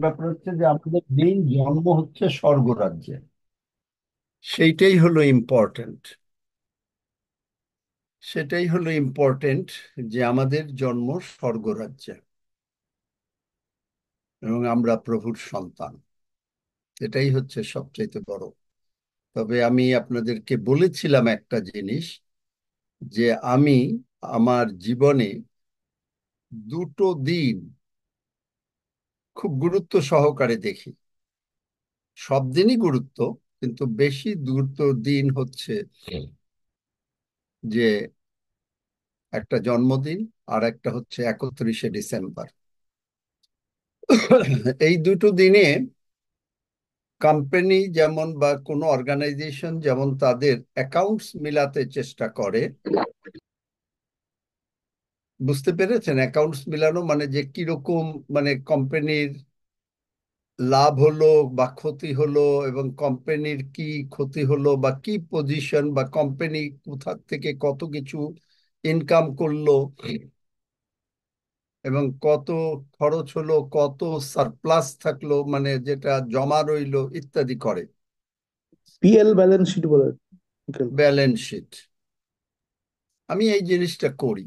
ব্যাপার হচ্ছে যে আমাদের মেইন জন্ম হচ্ছে স্বর্গরাজ্যে। সেইটাই হলো ইম্পর্টেন্ট। সেটাই হলো ইম্পর্টেন্ট, যে আমাদের জন্ম স্বর্গরাজ্যে এবং আমরা প্রভুর সন্তান। এটাই হচ্ছে সবচেয়ে বড়। তবে আমি আপনাদেরকে বলেছিলাম একটা জিনিস, যে আমি আমার জীবনে দুটো দিন খুব গুরুত্ব সহকারে দেখি। সব দিনই গুরুত্ব, কিন্তু বেশি গুরুত্ব দিন হচ্ছে যে একটা জন্মদিন, আর একটা হচ্ছে 31শে ডিসেম্বর। এই দুটো দিনে কোম্পানি যেমন বা কোনো অর্গানাইজেশন যেমন তাদের অ্যাকাউন্টস মিলাতে চেষ্টা করে। বুঝতে পেরেছেন? অ্যাকাউন্টস মিলানো মানে যে কিরকম, মানে কোম্পানির লাভ হলো বা ক্ষতি হলো, এবং কোম্পানির কি ক্ষতি হলো বা কি পজিশন, বা কোম্পানি কোথা থেকে কত কিছু ইনকাম করলো, এবং কত খরচ হলো, কত সারপ্লাস থাকলো, মানে যেটা জমা রইলো ইত্যাদি করে। পিএল ব্যালেন্স শিট বলে আঙ্কেল। Balance sheet. আমি এই জিনিসটা করি,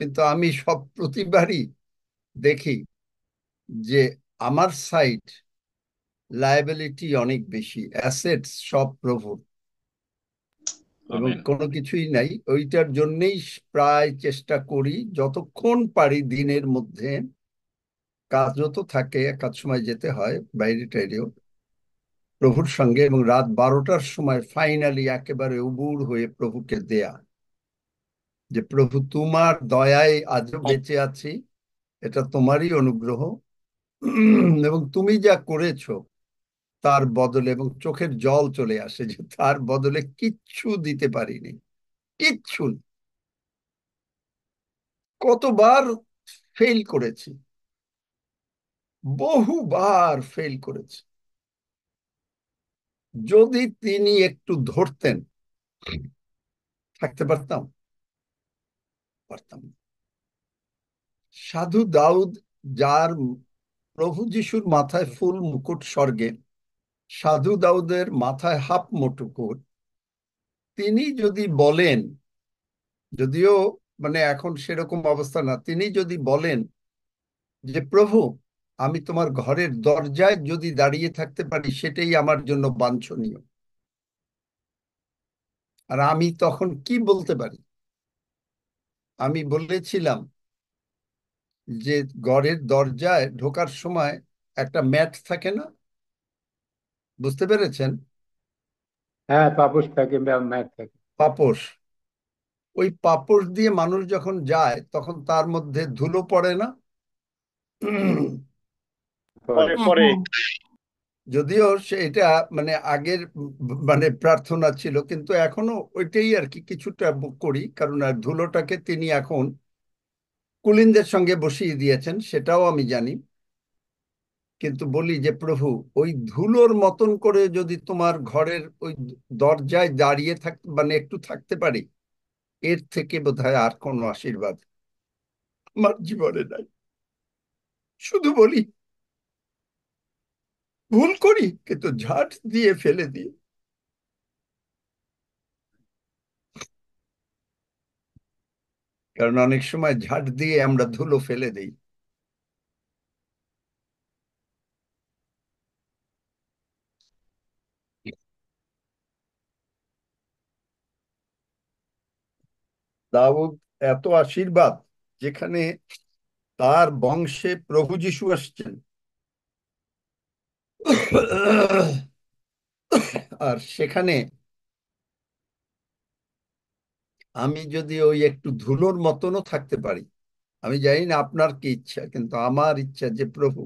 কিন্তু আমি সব প্রতিবারই দেখি যে আমার সাইড লায়াবিলিটি অনেক বেশি, অ্যাসেটস সব প্রভুর, এবং আমেন। কোনো কিছুই নাই। ওইটার জন্যেই প্রায় চেষ্টা করি যতক্ষণ পারি দিনের মধ্যে, কাজও তো থাকে, কাজ সময় যেতে হয় বাইরে টাইরেও, প্রভুর সঙ্গে, এবং রাত 12টার সময় ফাইনালি একেবারে উবুর হয়ে প্রভুকে দেয়া, যে প্রভু তোমার দয়ায় আজও বেঁচে আছি, এটা তোমারই অনুগ্রহ। এবং তুমি যা করেছো তার বদলে, এবং চোখের জল চলে আসে যে তার বদলে কিচ্ছু দিতে পারিনি, কিচ্ছু না। কতবার ফেল করেছি, বহুবার ফেল করেছি। যদি তিনি একটু ধরতেন, থাকতে পারতাম? পারতাম না। সাধু দাউদ, যার প্রভু যিশুর মাথায় ফুল মুকুট স্বর্গে, সাধু দাউদের মাথায় হাফ মুকুট, তিনি যদি বলেন, যদিও মানে এখন সেরকম অবস্থা না, তিনি যদি বলেন যে প্রভু, আমি তোমার ঘরের দরজায় যদি দাঁড়িয়ে থাকতে পারি সেটাই আমার জন্য বাঞ্ছনীয়, আর আমি তখন কি বলতে পারি? আমি বলেছিলাম যে ঘরের দরজায় ঢোকার সময় একটা ম্যাট থাকে না? বুঝতে পেরেছেন? হ্যাঁ, পাপোশ থাকে, ম্যাথ থাকে। পাপোশ। ওই পাপোশ দিয়ে মানুষ যখন যায় তখন তার মধ্যে ধুলো পড়ে না? পরে। পরে পরে। যদিও এটা মানে আগের মানে প্রার্থনা ছিল, কিন্তু এখনো ওইটাই আর কি কিছুটা করি, কারণ আর ধুলোটাকে তিনি এখন কুলিনদের সঙ্গে বসিয়ে দিয়েছেন, সেটাও আমি জানি। কিন্তু বলি যে প্রভু, ওই ধুলোর মতন করে যদি তোমার ঘরের ওই দরজায় দাঁড়িয়ে মানে একটু থাকতে পারি, এর থেকে বোধহয় আর কোনো আশীর্বাদ আমার জীবনে নাই। শুধু বলি, ভুল করি, কিন্তু ঝাঁট দিয়ে ফেলে দিই। কারণ অনেক সময় ঝাঁট দিয়ে আমরা ধুলো ফেলে দিই। দাউদ এত আশীর্বাদ, যেখানে তার বংশে প্রভু যিশু আসছেন, আর সেখানে আমি যদি ওই একটু ধুলোর মতনও থাকতে পারি, আমি জানি না আপনার কি ইচ্ছা, কিন্তু আমার ইচ্ছা যে প্রভু,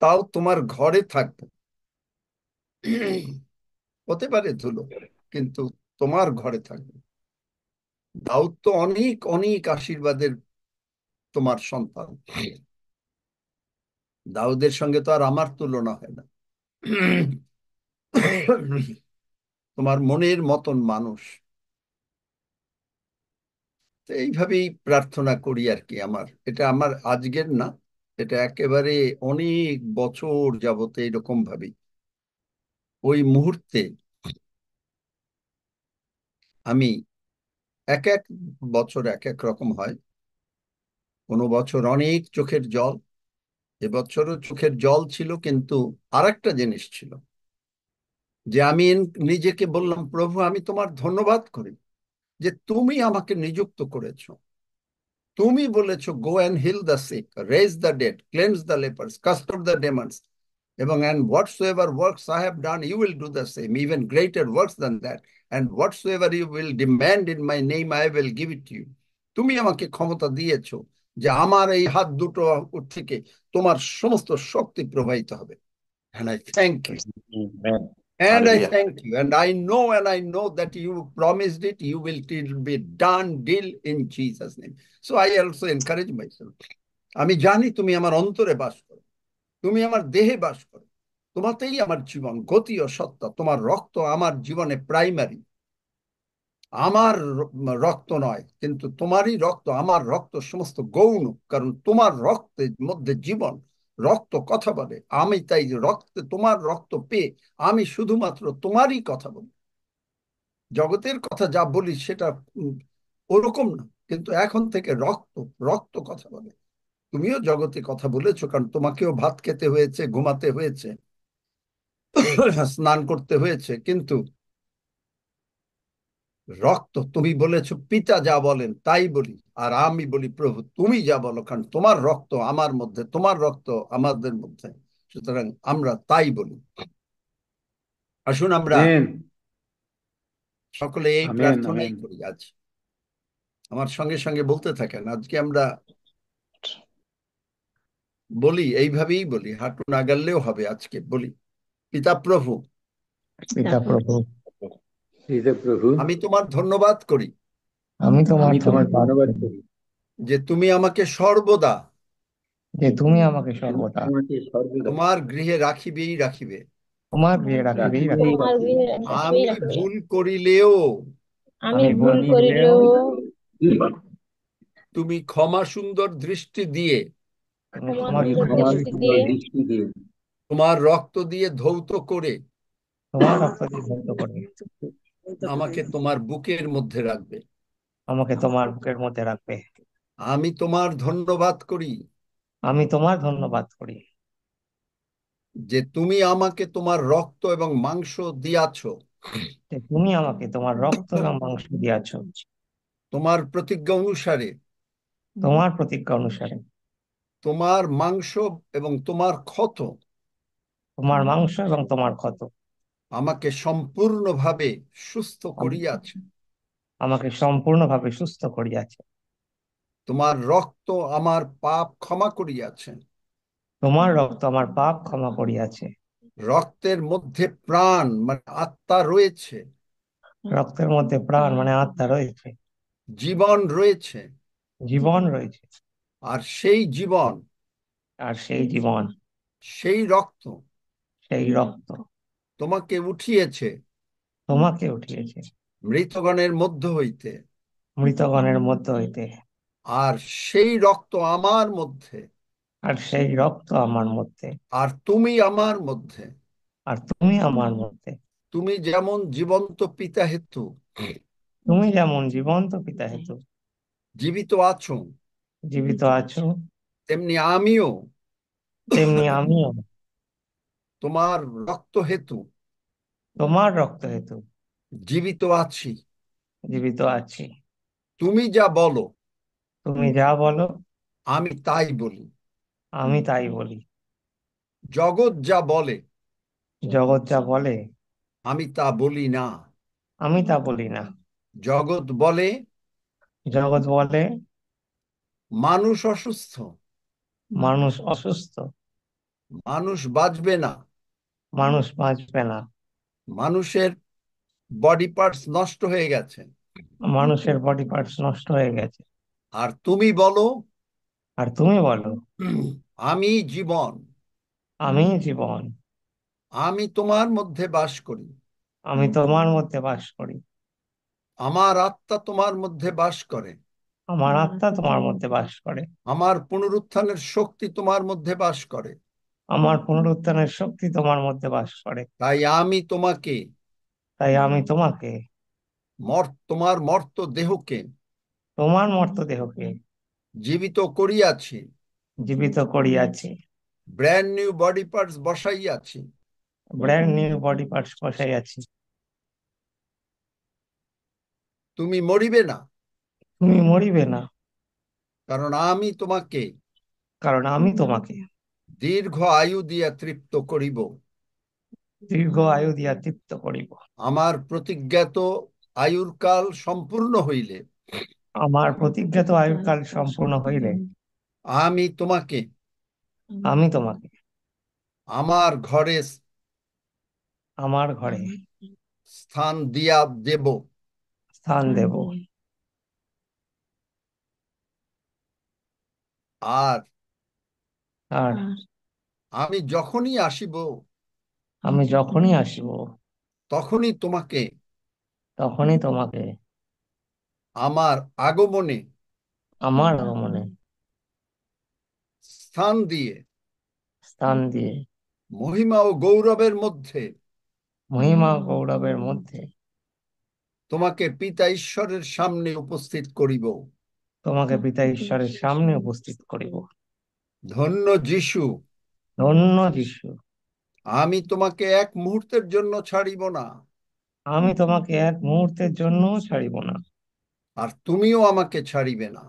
তাও তোমার ঘরে থাকবো। হতে পারে ধুলো, কিন্তু তোমার ঘরে থাকবো। দাউদ তো অনেক অনেক আশীর্বাদের তোমার সন্তান। দাউদের সঙ্গে তো আর আমার তুলনা হয় না। তোমার মনের মতন মানুষ। তো এইভাবেই প্রার্থনা করি আর কি। আমার এটা আমার আজকের না, এটা একেবারে অনেক বছর যাবত এরকম ভাবে ওই মুহূর্তে আমি এক এক বছর এক এক রকম হয়। কোনো বছর অনেক চোখের জল, এবছরও চোখের জল ছিল, কিন্তু আরেকটা জিনিস ছিল যে আমি নিজেকে বললাম, প্রভু আমি তোমার ধন্যবাদ করি যে তুমি আমাকে নিযুক্ত করেছো। তুমি বলেছো go and heal the sick, raise the dead, cleanse the lepers, cast out the demons, এবং and whatsoever works I have done you will do the same, even greater works than that, and whatsoever you will demand in my name I will give it to you. তুমি আমাকে ক্ষমতা দিয়েছো যে আমার এই হাত দুটো থেকে তোমার সমস্ত শক্তি প্রবাহিত হবে। And I thank you. Amen. And I Hallelujah. thank you. And I know that you promised it. You will till be done deal in Jesus' name. So I also encourage myself. আমি জানি তুমি আমার অন্তরে বাস করো, তুমি আমার দেহে বাস করো, তোমাতেই আমার জীবন গতি ও সত্তা। তোমার রক্ত আমার জীবনে প্রাইমারি। আমার রক্ত নয়, কিন্তু তোমারই রক্ত, আমার রক্ত সমস্ত গৌণ, কারণ তোমার রক্তের মধ্যে জীবন। রক্ত কথা বলে, আমি তাই রক্তে, তোমার রক্ত পেয়ে আমি শুধুমাত্র তোমারই কথা বলি। জগতের কথা যা বলি সেটা ওরকম না, কিন্তু এখন থেকে রক্ত, রক্ত কথা বলে। তুমিও জগতে কথা বলেছো, কারণ তোমাকেও ভাত খেতে হয়েছে, ঘুমাতে হয়েছে, স্নান করতে হয়েছে, কিন্তু রক্ত, তুমি বলেছো পিতা যা বলেন তাই বলি, আর আমি বলি প্রভু তুমি যা বলো, কারণ তোমার রক্ত আমার মধ্যে, তোমার রক্ত আমাদের মধ্যে, সুতরাং আমরা তাই বলি। আসুন আমরা আমেন। সকলে এই আমেন। প্রার্থনাই আমেন। করি আজ। আমার সঙ্গে সঙ্গে বলতে থাকেন, আজকে আমরা বলি, এইভাবেই বলি, হাঁটু না গেলেও হবে, আজকে বলি, পিতা প্রভু পিতা প্রভু, পিতা প্রভু, আমি তোমার ধন্যবাদ করি আমি তোমার আমি তোমার ধন্যবাদ ধন্যবাদ করি করি যে তুমি আমাকে সর্বদা যে তুমি আমাকে তুমি সর্বদা আমাকে সর্বদা তোমার গৃহে রাখিবেই রাখিবে। তোমার গৃহে রাখিবেই রাখিবেই রাখিবে। তোমার রাখিবে। গৃহে রাখিবেই আমি রাখিবে। ভুল করিলেও আমি আমি ভুল ভুল আমি করিলেও করিলেও তুমি ক্ষমা সুন্দর দৃষ্টি দিয়ে তুমি ক্ষমা ক্ষমা তুমি সুন্দর সুন্দর ক্ষমা দৃষ্টি দৃষ্টি সুন্দর দিয়ে দিয়ে দৃষ্টি দিয়ে তোমার রক্ত দিয়ে ধৌত করে তোমার রক্ত দিয়ে ধৌত করে আমাকে তোমার বুকের মধ্যে রাখবে। আমাকে তোমার বুকের মধ্যে রাখবে। আমি তোমার ধন্যবাদ করি আমি তোমার ধন্যবাদ করি যে তুমি আমাকে তোমার রক্ত এবং মাংস দিয়াছো, যে তুমি আমাকে তোমার রক্ত এবং মাংস দিয়াছ তোমার প্রতিজ্ঞা অনুসারে তোমার প্রতিজ্ঞা অনুসারে। তোমার মাংস এবং তোমার ক্ষত তোমার মাংস এবং তোমার ক্ষত আমাকে সম্পূর্ণভাবে সুস্থ আম- করিয়াছে। আমাকে সম্পূর্ণভাবে সুস্থ করিয়াছে। তোমার রক্ত আমার পাপ ক্ষমা করিয়াছে। তোমার রক্ত আমার পাপ ক্ষমা করিয়াছে। রক্তের মধ্যে প্রাণ মানে আত্মা রয়েছে, রক্তের মধ্যে প্রাণ মানে আত্মা রয়েছে, জীবন রয়েছে, জীবন রয়েছে। আর সেই জীবন, আর সেই জীবন, সেই রক্ত সেই রক্ত তোমাকে উঠিয়েছে তোমাকে উঠিয়েছে মৃতগণের মধ্য হইতে, মৃতগণের মধ্য হইতে। আর সেই রক্ত আমার মধ্যে, আর সেই রক্ত আমার মধ্যে, আর তুমি আমার মধ্যে। আর তুমি আমার মধ্যে। তুমি যেমন জীবন্ত পিতা হেতু তুমি যেমন জীবন্ত পিতা হেতু জীবিত আছো, জীবিত আছো, তেমনি আমিও তেমনি আমিও তোমার রক্ত হেতু তোমার রক্ত হেতু জীবিত আছি। জীবিত আছি। তুমি যা বলো তুমি যা বলো আমি তাই বলি, আমি তাই বলি। জগৎ যা বলে জগৎ যা বলে আমি তা বলি না। আমি তা বলি না। জগৎ বলে জগৎ বলে মানুষ অসুস্থ, মানুষ অসুস্থ, মানুষ বাঁচবে না, মানুষ বাঁচবে না, মানুষের বডি পার্টস নষ্ট হয়ে গেছে। মানুষের বডি পার্টস নষ্ট হয়ে গেছে। আর তুমি বলো আর তুমি বলো আমি জীবন, আমি জীবন, আমি তোমার মধ্যে বাস করি, আমি তোমার মধ্যে বাস করি, আমার আত্মা তোমার মধ্যে বাস করে। আমার আত্মা তোমার মধ্যে বাস করে। আমার পুনরুত্থানের শক্তি তোমার মধ্যে বাস করে। আমার পুনরুত্থানের শক্তি তোমার মধ্যে বাস করে। তাই আমি তোমাকে তাই আমি তোমাকে, তোমার মর্ত দেহকে তোমার মর্ত দেহকে জীবিত করিয়াছি, জীবিত করিয়াছি, ব্র্যান্ড নিউ বডি পার্টস বসাইয়াছি। ব্র্যান্ড নিউ বডি পার্টস বসাইয়াছি। তুমি মরিবে না, তুমি মরিবে না, কারণ আমি তোমাকে কারণ আমি তোমাকে দীর্ঘ আয়ু দিয়া তৃপ্ত করিব। দীর্ঘ আয়ু দিয়া তৃপ্ত করিব। আমার প্রতিজ্ঞাত আয়ুর কাল সম্পূর্ণ হইলে আমার প্রতিজ্ঞাত আয়ুকাল সম্পূর্ণ হইলে আমি তোমাকে আমি তোমাকে আমার ঘরে আমার ঘরে স্থান দিয়া দেব। স্থান দেব। আর আর আমি যখনই আসিব আমি যখনই আসিব তখনই তোমাকে তখনই তোমাকে আমার আগমনে আমার আগমনে স্থান দিয়ে স্থান দিয়ে মহিমা ও গৌরবের মধ্যে মহিমা গৌরবের মধ্যে তোমাকে পিতা ঈশ্বরের সামনে উপস্থিত করিব। তোমাকে পিতা ঈশ্বরের সামনে উপস্থিত করিব। ধন্য যিশু, ধন্য যিশু, আমি তোমাকে এক মুহূর্তের জন্য ছাড়িব না, আমি তোমাকে এক মুহূর্তের জন্য ছাড়িব না, আর তুমিও আমাকে ছাড়িবে না।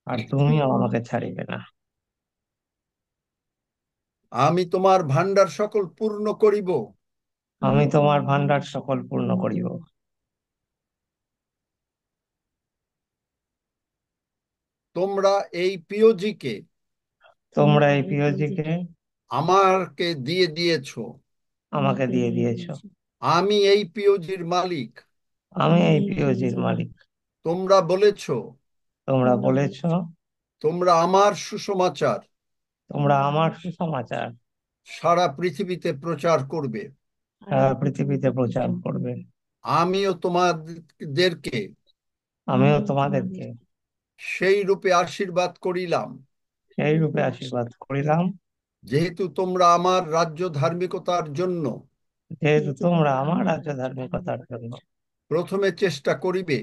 আর তুমিও আমাকে ছাড়িবে না। আমি তোমার ভান্ডার সকল পূর্ণ করিব। আমি তোমার ভান্ডার সকল পূর্ণ করিব। তোমরা এই পিওজিকে তোমরা এই পিওজিকে আমাকে দিয়ে দিয়েছ। আমাকে দিয়ে দিয়েছ। আমি এই পিওজির মালিক। আমি এই পিওজির মালিক। তোমরা বলেছ তোমরা বলেছ তোমরা আমার সুসমাচার তোমরা আমার সুসমাচার সারা পৃথিবীতে প্রচার করবে। সারা পৃথিবীতে প্রচার করবে। আমিও তোমাদেরকে আমিও তোমাদেরকে সেই রূপে আশীর্বাদ করিলাম, সেই রূপে আশীর্বাদ করিলাম, যেহেতু তোমরা আমার রাজ্য ধার্মিকতার জন্য যেহেতু তোমরা আমার রাজ্য ধার্মিকতার জন্য প্রথমে চেষ্টা করিবে।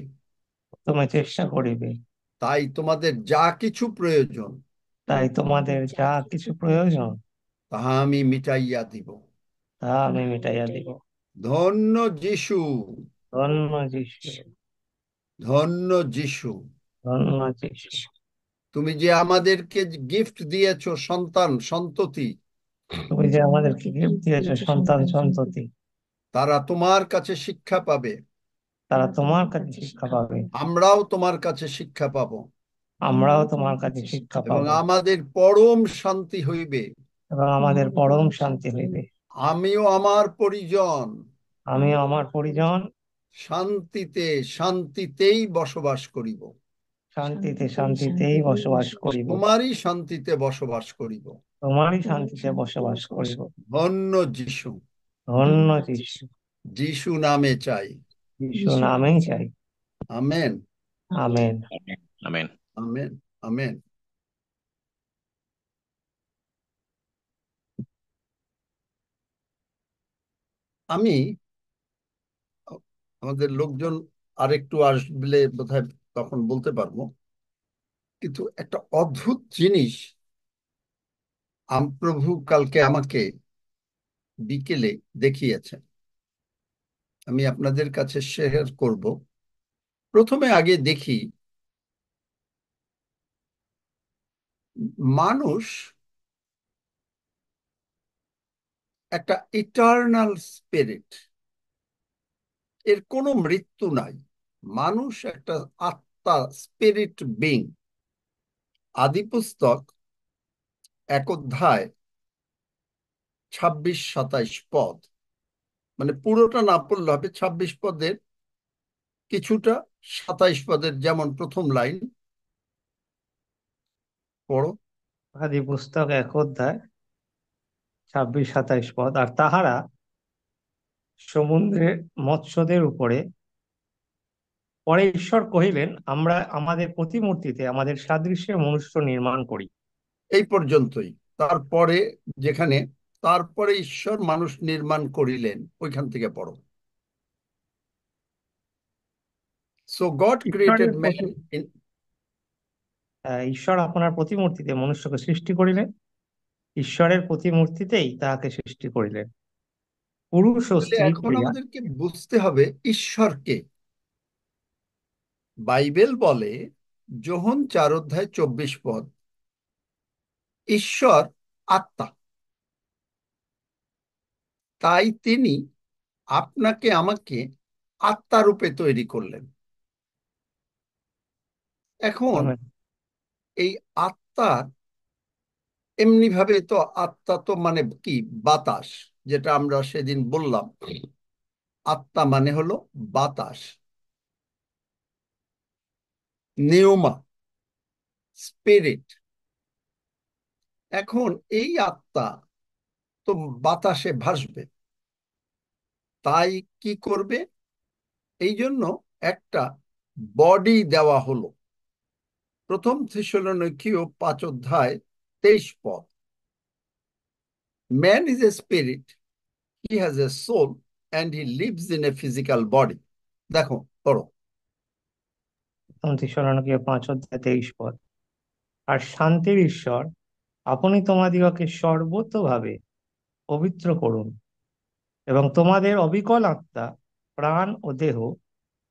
তুমি চেষ্টা করিবে। তাই তোমাদের যা কিছু প্রয়োজন তাই তোমাদের যা কিছু প্রয়োজন তাহা আমি মিটাইয়া দিব। তা আমি মিটাইয়া দিব। ধন্য যিশু, ধন্য যিশু, ধন্য যিশু। ধন্য যিশু। তুমি যে আমাদেরকে গিফট দিয়েছো সন্তান সন্ততি, তুমি যে আমাদেরকে গিফট দিয়েছো সন্তান সন্ততি, তারা তোমার কাছে শিক্ষা পাবে। তারা তোমার কাছে শিক্ষা পাবে। আমরাও তোমার কাছে শিক্ষা পাব, আমরাও তোমার কাছে শিক্ষা এবং পাবো, আমাদের পরম শান্তি হইবে। এবং আমাদের পরম শান্তি হইবে। আমিও আমার পরিজন আমিও আমার পরিজন শান্তিতে শান্তিতেই বসবাস করিব। শান্তিতে শান্তিতেই বসবাস করিব। তোমারই শান্তিতে বসবাস করিব। তোমারই শান্তিতে বসবাস করিব। ধন্য যিশু, ধন্য যিশু। যিশু নামে চাই। যিশু নামেই চাই। Amen, amen. Amen. Amen, amen. আমি আমাদের লোকজন আরেকটু আসলে বোধহয় তখন বলতে পারবো, কিন্তু একটা অদ্ভুত জিনিস প্রভু কালকে আমাকে বিকেলে দেখিয়েছেন, আমি আপনাদের কাছে শেয়ার করব। প্রথমে আগে দেখি মানুষ একটা ইটারনাল স্পিরিট, এর কোনো মৃত্যু নাই। মানুষ একটা আত্মা, স্পিরিট বিং। আদি পুস্তক 1 অধ্যায় 26-27 পদ, মানে পুরোটা না পড়লে হবে, 26 পদের কিছুটা, 27 পদের যেমন প্রথম লাইন পড়ো। আদি পুস্তক 1 অধ্যায় 26-27 পদ। আর তাহারা সমুদ্রে মৎস্যদের উপরে পরে ঈশ্বর কহিলেন, আমরা আমাদের প্রতিমূর্তিতে আমাদের সাদৃশ্যে মনুষ্য নির্মাণ করি। এই পর্যন্তই। তারপরে যেখানে তারপরে ঈশ্বর মানুষ নির্মাণ করিলেন, ওইখান থেকে পড়ো। সো গড ঈশ্বরের ক্রিয়েটেড ম্যান প্রতি ইন। ঈশ্বর আপনার প্রতিমূর্তিতে মনুষ্যকে সৃষ্টি করিলেন, ঈশ্বরের প্রতিমূর্তিতেই তাহাকে সৃষ্টি করিলেন, পুরুষ ও তাহলে স্ত্রী এখন করিয়া। আমাদেরকে বুঝতে হবে ঈশ্বরকে। বাইবেল বলে, যোহন 4 অধ্যায় 24 পদ, ঈশ্বর আত্মা, তাই তিনি আপনাকে আমাকে আত্মা রূপে তৈরি করলেন। এখন আমেন। এই আত্মার এমনি ভাবে তো, আত্মা তো মানে কি, বাতাস, যেটা আমরা সেদিন বললাম। আত্মা মানে হলো বাতাস, নিউমা, স্পিরিট। এখন এই আত্মা তো বাতাসে ভাসবে, তাই কি করবে? এই জন্য একটা বডি দেওয়া হলো। প্রথম থেসলোনিকীয় 5 অধ্যায় 23 পদ, man is a spirit, he has a soul and he lives in a physical body. দেখো, পড়ো। প্রথম থিস্সলুনিকীয় 5 অধ্যায় 23 পদ। আর শান্তির ঈশ্বর আপনি তোমাদিগকে সর্বতোভাবে পবিত্র করুন, এবং তোমাদের অবিকল আত্মা, প্রাণ ও দেহ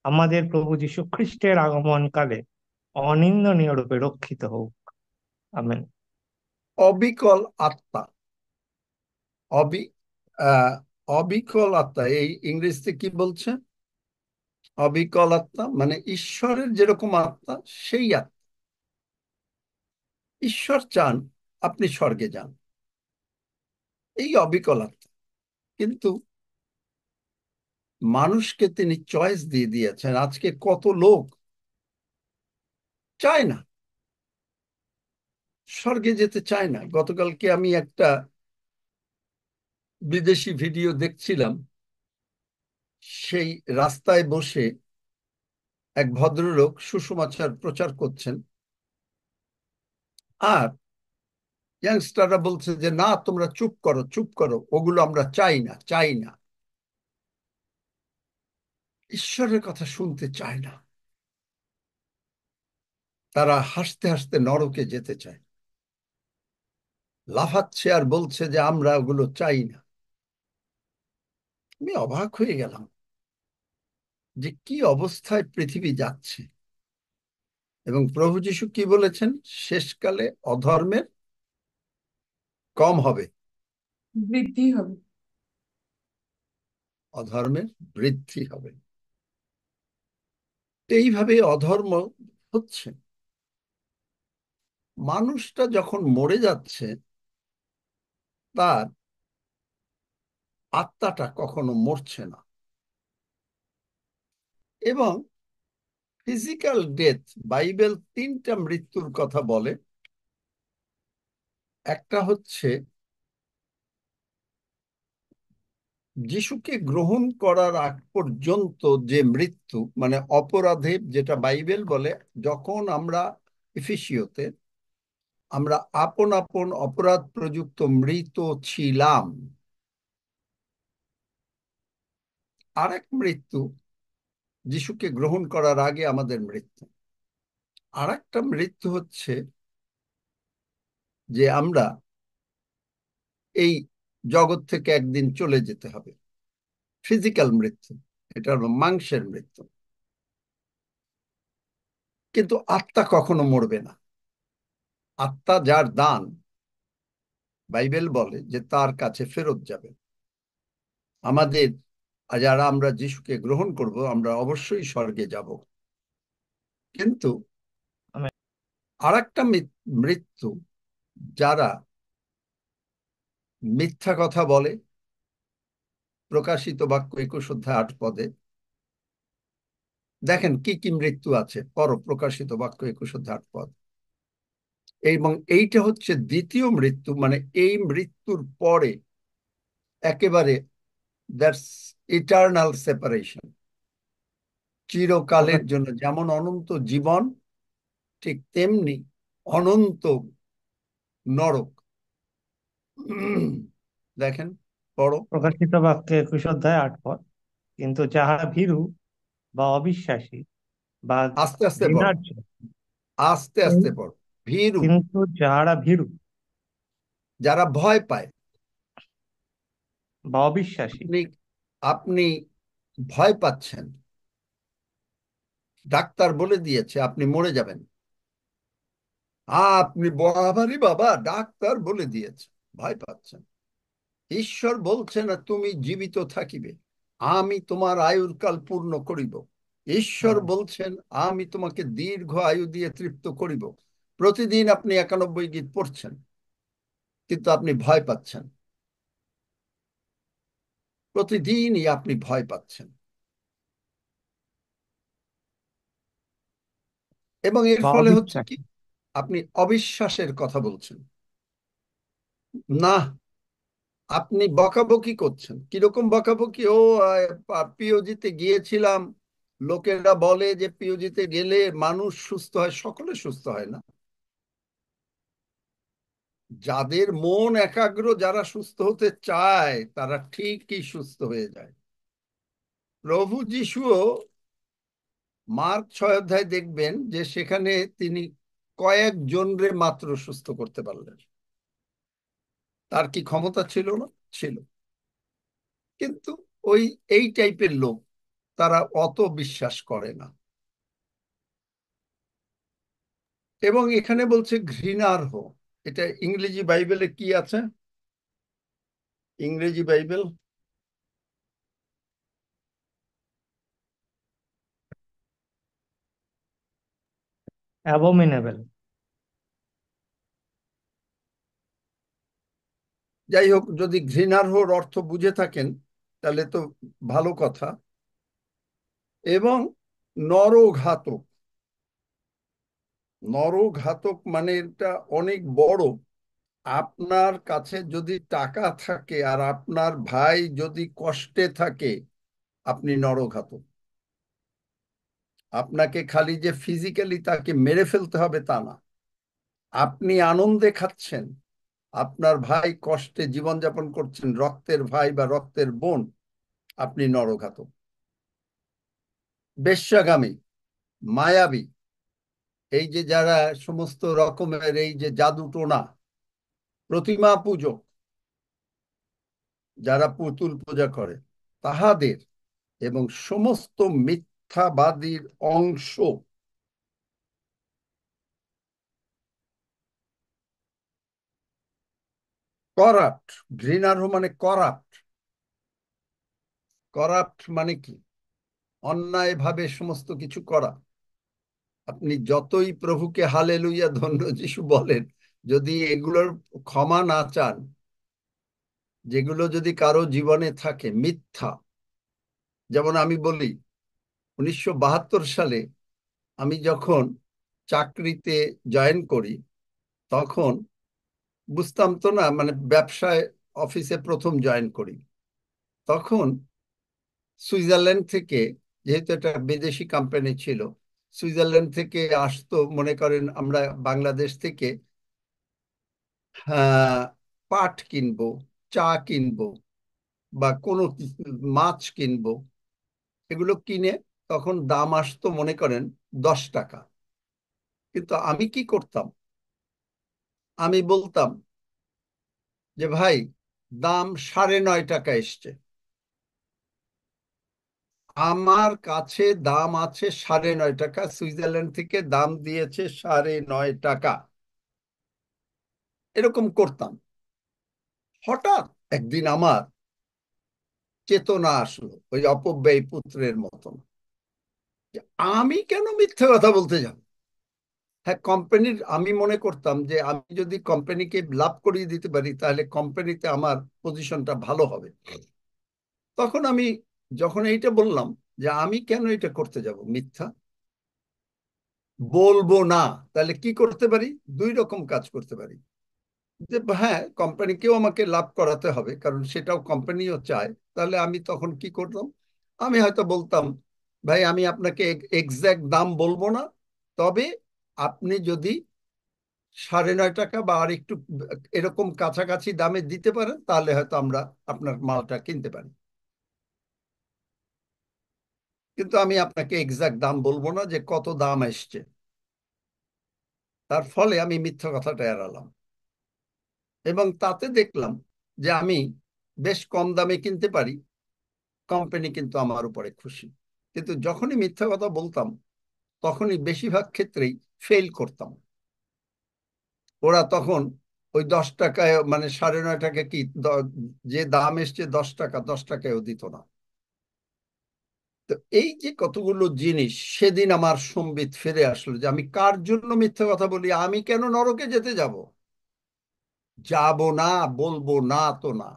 আমাদের প্রভু যীশু খ্রিস্টের আগমন কালে অনিন্দনীয় রূপে রক্ষিত হোক। আমেন। অবিকল আত্মা, অবি আহ, অবিকল আত্মা, এই ইংরেজিতে কি বলছে? অবিকল আত্মা মানে ঈশ্বরের যেরকম আত্মা, সেই আত্মা। ঈশ্বর চান আপনি স্বর্গে যান, এই অবিকল আত্মা। কিন্তু মানুষকে তিনি চয়েস দিয়ে দিয়েছেন। আজকে কত লোক চায় না, স্বর্গে যেতে চায় না। গতকালকে আমি একটা বিদেশি ভিডিও দেখছিলাম, সেই রাস্তায় বসে এক ভদ্রলোক সুসমাচার প্রচার করছেন, আর ইয়াংস্টাররা বলছে যে না, তোমরা চুপ করো, চুপ করো, ওগুলো আমরা চাই না, চাই না। ঈশ্বরের কথা শুনতে চায় না, তারা হাসতে হাসতে নরকে যেতে চায়, লাফাচ্ছে আর বলছে যে আমরা ওগুলো চাই না। আমি অবাক হয়ে গেলাম যে কি অবস্থায় পৃথিবী যাচ্ছে। এবং প্রভু যীশু কি বলেছেন? শেষকালে অধর্মের কম হবে, বৃদ্ধি হবে। অধর্মের বৃদ্ধি হবে। এইভাবে অধর্ম হচ্ছে। মানুষটা যখন মরে যাচ্ছে, তার আত্মাটা কখনো মরছে না। এবং ফিজিক্যাল ডেথ, বাইবেল 3টা মৃত্যুর কথা বলে। একটা হচ্ছে যিশুকে গ্রহণ করার আগ পর্যন্ত যে মৃত্যু, মানে অপরাধে, যেটা বাইবেল বলে, যখন আমরা এফেসীয়তে আমরা আপন আপন অপরাধ প্রযুক্ত মৃত ছিলাম। আরেক মৃত্যু যিশুকে গ্রহণ করার আগে আমাদের মৃত্যু। আরেকটা মৃত্যু হচ্ছে যে আমরা এই জগৎ থেকে একদিন চলে যেতে হবে, ফিজিক্যাল মৃত্যু, এটা হলো মাংসের মৃত্যু। কিন্তু আত্মা কখনো মরবে না। আত্মা যার দান, বাইবেল বলে যে তার কাছে ফেরত যাবে। আমাদের যারা আমরা যিশুকে গ্রহণ করব, আমরা অবশ্যই স্বর্গে যাব। কিন্তু আমেন। আরেকটা মৃত্যু, যারা মিথ্যা কথা বলে, প্রকাশিত বাক্য 21 অধ্যায় 8 পদে দেখেন কি কি মৃত্যু আছে। প্রকাশিত বাক্য 21 অধ্যায় 8 পদ। এবং এইটা হচ্ছে দ্বিতীয় মৃত্যু, মানে এই মৃত্যুর পরে একেবারে দ্যাটস ইটারনাল সেপারেশন। চিরকালের প্রকাশ- জন্য, যেমন অনন্ত জীবন ঠিক তেমনি অনন্ত নরক। দেখেন, পড়ো। প্রকাশিত বাক্যে 21 অধ্যায় 8 পদ। কিন্তু যাহারা ভীরু বা অবিশ্বাসী বা আস্তে আস্তে পড়ো, ঘৃণার্য, আস্তে আস্তে পড়ো। ভীরু, কিন্তু যাহারা ভীরু যারা ভয় পায়। বা অবিশ্বাসী, আপনি আপনি ভয় পাচ্ছেন, ডাক্তার বলে দিয়েছে আপনি মরে যাবেন। আপনি বাবারে বাবা, ডাক্তার বলে দিয়েছে, ভয় পাচ্ছেন। ঈশ্বর বলছে না তুমি জীবিত থাকিবে, আমি তোমার আয়ুর কাল পূর্ণ করিব। ঈশ্বর বলছেন আমি তোমাকে দীর্ঘ আয়ু দিয়ে তৃপ্ত করিব। প্রতিদিন আপনি 91 গীত পড়ছেন, কিন্তু আপনি ভয় পাচ্ছেন। প্রতিদিনই আপনি ভয় পাচ্ছেন, এবং এর বা ফলে হচ্ছে কি, অবিশ্বাসী। আপনি অবিশ্বাসের কথা বলছেন। না, আপনি বকাবকি করছেন। কিরকম বকাবকি? ও পিওজিতে গিয়েছিলাম, লোকেরা বলে যে পিওজিতে গেলে মানুষ সুস্থ হয়। সকলে সুস্থ হয় না। যাদের মন একাগ্র, যারা সুস্থ হতে চায়, তারা ঠিকই সুস্থ হয়ে যায়। প্রভু যিশুও মার্ক 6 অধ্যায় দেখবেন যে সেখানে তিনি কয়েকজনরে মাত্র সুস্থ করতে পারলেন। তার কি ক্ষমতা ছিল না? ছিল। কিন্তু ওই এই টাইপের লোক, তারা অত বিশ্বাস করে না। এবং এখানে বলছে ঘৃণার্হ। এটা ইংরেজি বাইবেলে কি আছে? ইংরেজি বাইবেল, অ্যাবোমিনেবল। যাই হোক, যদি ঘৃণার্হর অর্থ বুঝে থাকেন তাহলে তো ভালো কথা। এবং নরঘাতক, নরঘাতক মানে এটা অনেক বড়। আপনার কাছে যদি টাকা থাকে আর আপনার ভাই যদি কষ্টে থাকে, আপনি নরঘাতক। আপনাকে খালি যে ফিজিক্যালি তাকে মেরে ফেলতে হবে তা না। আপনি আনন্দে খাচ্ছেন, আপনার ভাই কষ্টে জীবনযাপন করছেন, রক্তের ভাই বা রক্তের বোন, আপনি নরঘাতক। বেশ্যাগামী, মায়াবী, এই যে যারা সমস্ত রকমের এই যে জাদু টোনা, প্রতিমা পূজক, যারা পুতুল পূজা করে, তাহাদের এবং সমস্ত মিথ্যাবাদীর অংশ। করাপ্ট, ঘৃণার্হ মানে করাপ্ট। করাপ্ট মানে কি? অন্যায়ভাবে সমস্ত কিছু করা। আপনি যতই প্রভুকে হালেলুয়া ধন্য যিশু বলেন, যদি এগুলোর ক্ষমা না চান, যেগুলো যদি কারো জীবনে থাকে মিথ্যা। যেমন আমি বলি, 1972 সালে আমি যখন চাকরিতে জয়েন করি, তখন বুঝতাম তো না, মানে ব্যবসায় অফিসে প্রথম জয়েন করি। তখন সুইজারল্যান্ড থেকে, যেহেতু এটা বিদেশি কোম্পানি ছিল, সুইজারল্যান্ড থেকে আসতো, মনে করেন আমরা বাংলাদেশ থেকে পাট কিনবো, চা কিনবো, বা কোনো মাছ কিনবো, এগুলো কিনে তখন দাম আসতো মনে করেন 10 টাকা। কিন্তু আমি কি করতাম? আমি বলতাম যে ভাই, দাম 9.5 টাকা এসছে, আমার কাছে দাম আছে 9.5 টাকা, সুইজারল্যান্ড থেকে দাম দিয়েছে 9.5 টাকা। এরকম করতাম। হঠাৎ একদিন আমার চেতনা আসলো, ওই অপব্যয়ী পুত্রের মতন, যে আমি কেন মিথ্যে কথা বলতে যাব। হ্যাঁ, কোম্পানির, আমি মনে করতাম যে আমি যদি কোম্পানিকে লাভ করিয়ে দিতে পারি তাহলে কোম্পানিতে আমার পজিশনটা ভালো হবে। তখন আমি যখন এইটা বললাম যে আমি কেন এটা করতে যাব মিথ্যা, বলবো না, তাহলে কি করতে পারি? 2 রকম কাজ করতে পারি। যে হ্যাঁ, কোম্পানিকেও আমাকে লাভ করাতে হবে, কারণ সেটাও কোম্পানিও চায়। তাহলে আমি তখন কি করতাম? আমি হয়তো বলতাম ভাই আমি আপনাকে এক্সাক্ট দাম বলবো না, তবে আপনি যদি 9.5 টাকা বা আর একটু এরকম কাছাকাছি দামে দিতে পারেন, তাহলে হয়তো আমরা আপনার মালটা কিনতে পারি। কিন্তু আমি আপনাকে এক্সাক্ট দাম বলবো না যে কত দাম এসছে। তার ফলে আমি মিথ্যা কথাটা এড়ালাম, এবং তাতে দেখলাম যে আমি বেশ কম দামে কিনতে পারি, কোম্পানি কিন্তু আমার উপরে খুশি। কিন্তু যখনই মিথ্যা কথা বলতাম, তখনই বেশিরভাগ ক্ষেত্রেই ফেল করতাম। ওরা তখন ওই 10 টাকায়, মানে 9.5 টাকা কি, যে দাম এসছে 10 টাকা, 10 টাকায়ও দিত না। তো এই যে কতগুলো জিনিস, সেদিন আমার সম্বিত ফিরে আসলো যে আমি কার জন্য মিথ্যা কথা বলি। আমি কেন নরকে যেতে যাব? যাব না, বলবো না তো না।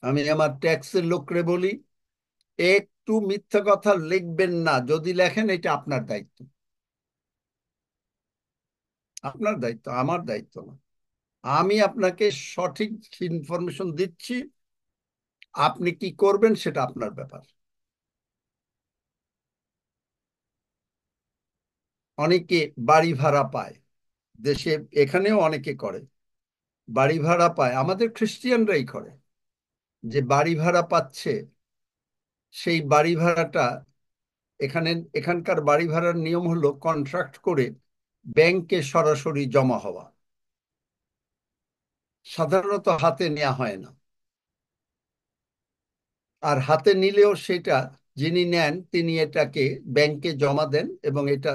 আমি আমার ট্যাক্সের লোকরে বলি, একটু মিথ্যা কথা লিখবেন না, যদি লেখেন এটা আপনার দায়িত্ব। আপনার দায়িত্ব, আমার দায়িত্ব না। আমি আপনাকে সঠিক ইনফরমেশন দিচ্ছি, আপনি কি করবেন সেটা আপনার ব্যাপার। অনেকে বাড়ি ভাড়া পায় দেশে, এখানেও অনেকে করে। বাড়ি ভাড়া পায়, আমাদের খ্রিস্টিয়ানরাই করে, যে বাড়ি ভাড়া পাচ্ছে, সেই বাড়ি ভাড়াটা এখানে, এখানকার বাড়ি ভাড়ার নিয়ম হলো কন্ট্রাক্ট করে ব্যাংকে সরাসরি জমা হওয়া, সাধারণত হাতে নেওয়া হয় না। আর হাতে নিলেও সেটা যিনি নেন তিনি এটাকে ব্যাংকে জমা দেন, এবং এটা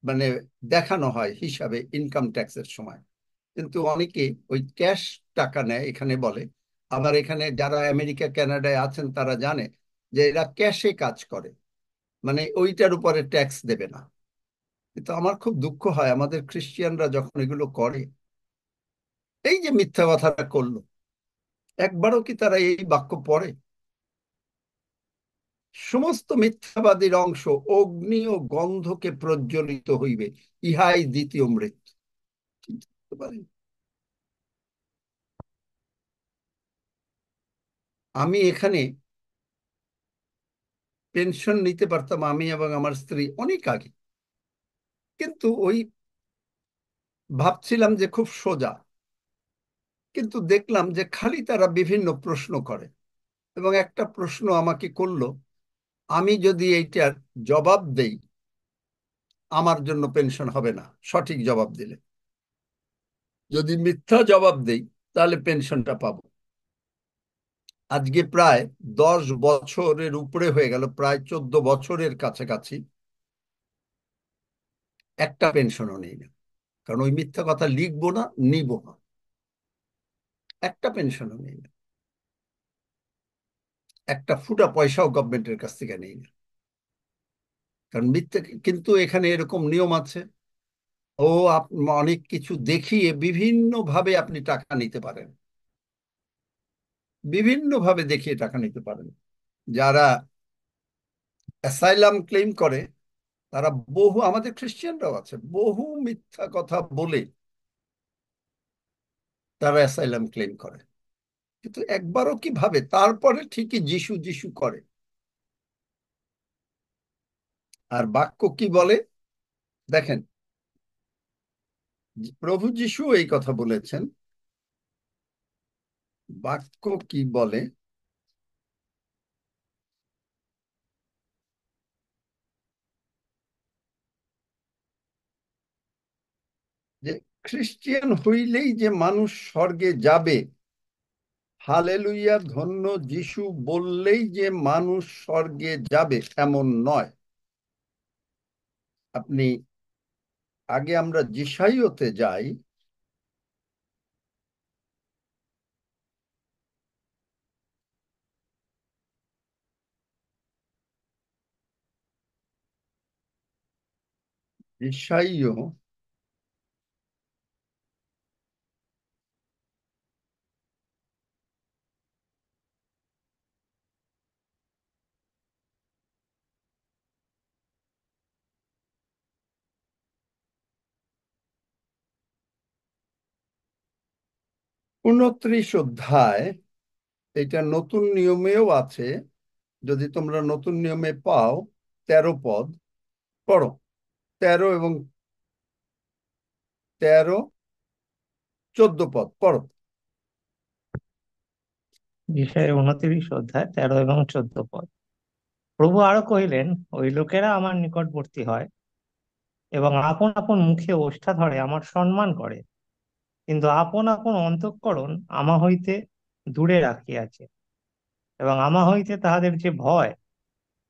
মানে দেখানো হয় হিসাবে ইনকাম ট্যাক্সের সময়। কিন্তু অনেকে ওই ক্যাশ টাকা নেয় এখানে বলে। আবার এখানে যারা আমেরিকা কানাডায় আছেন তারা জানে যে এরা ক্যাশে কাজ করে, মানে ওইটার উপরে ট্যাক্স দেবে না। কিন্তু আমার খুব দুঃখ হয়, আমাদের খ্রিস্টিয়ানরা যখন এগুলো করে, এই যে মিথ্যা কথাটা করলো, একবারও কি তারা এই বাক্য পড়ে? সমস্ত মিথ্যাবাদীর অংশ অগ্নি ও গন্ধকে প্রজ্বলিত হইবে, ইহাই দ্বিতীয় মৃত্যু। চিন্তা করতে পারেন? আমি এখানে পেনশন নিতে পারতাম, আমি এবং আমার স্ত্রী, অনেক আগে। কিন্তু ওই ভাবছিলাম যে খুব সোজা, কিন্তু দেখলাম যে খালি তারা বিভিন্ন প্রশ্ন করে। এবং একটা প্রশ্ন আমাকে করলো, আমি যদি এইটার জবাব দেই আমার জন্য পেনশন হবে না, সঠিক জবাব দিলে। যদি মিথ্যা জবাব দেই তাহলে পেনশনটা পাবো। আজকে প্রায় 10 বছরের উপরে হয়ে গেল, প্রায় 14 বছরের কাছাকাছি একটা পেনশনও নেই না। কারণ ওই মিথ্যা কথা লিখবো না, নিব না। একটা পেনশনও নেই না, একটা ফুটা পয়সাও গভর্নমেন্টের কাছ থেকে নেই না। কারণ মিথ্যে, কিন্তু এখানে এরকম নিয়ম আছে, ও অনেক কিছু দেখিয়ে বিভিন্ন ভাবে আপনি টাকা নিতে পারেন, বিভিন্ন ভাবে দেখিয়ে টাকা নিতে পারেন। যারা অ্যাসাইলাম ক্লেম করে তারা বহু, আমাদের খ্রিস্টানরাও আছে, বহু মিথ্যা কথা বলে তারা অ্যাসাইলাম ক্লেম করে। কিন্তু একবারও কি ভাবে, তারপরে ঠিকই যিশু যিশু করে। আর বাক্য কি বলে দেখেন, প্রভু যিশু এই কথা বলেছেন। বাক্য কি বলে, যে খ্রিস্টিয়ান হইলেই যে মানুষ স্বর্গে যাবে, হালেলুইয়া ধন্য যিশু বললেই যে মানুষ স্বর্গে যাবে, এমন নয়। আপনি, আগে আমরা যিশাইতে যাই। যিশাইয় 29 অধ্যায়, এটা নতুন নিয়মেও আছে। যদি তোমরা নতুন নিয়মে পাও 13 পদ পড়ো। 13 এবং 13, 14 পদ পড়ো। বিষয়ে 29 অধ্যায় 13 এবং 14 পদ। প্রভু আরো কহিলেন, ওই লোকেরা আমার নিকটবর্তী হয় এবং আপন আপন মুখে ওষ্ঠা ধরে আমার সম্মান করে, কিন্তু আপন আপন অন্তঃকরণ আমা হইতে দূরে রাখিয়াছে, এবং আমা হইতে তাহাদের যে ভয়,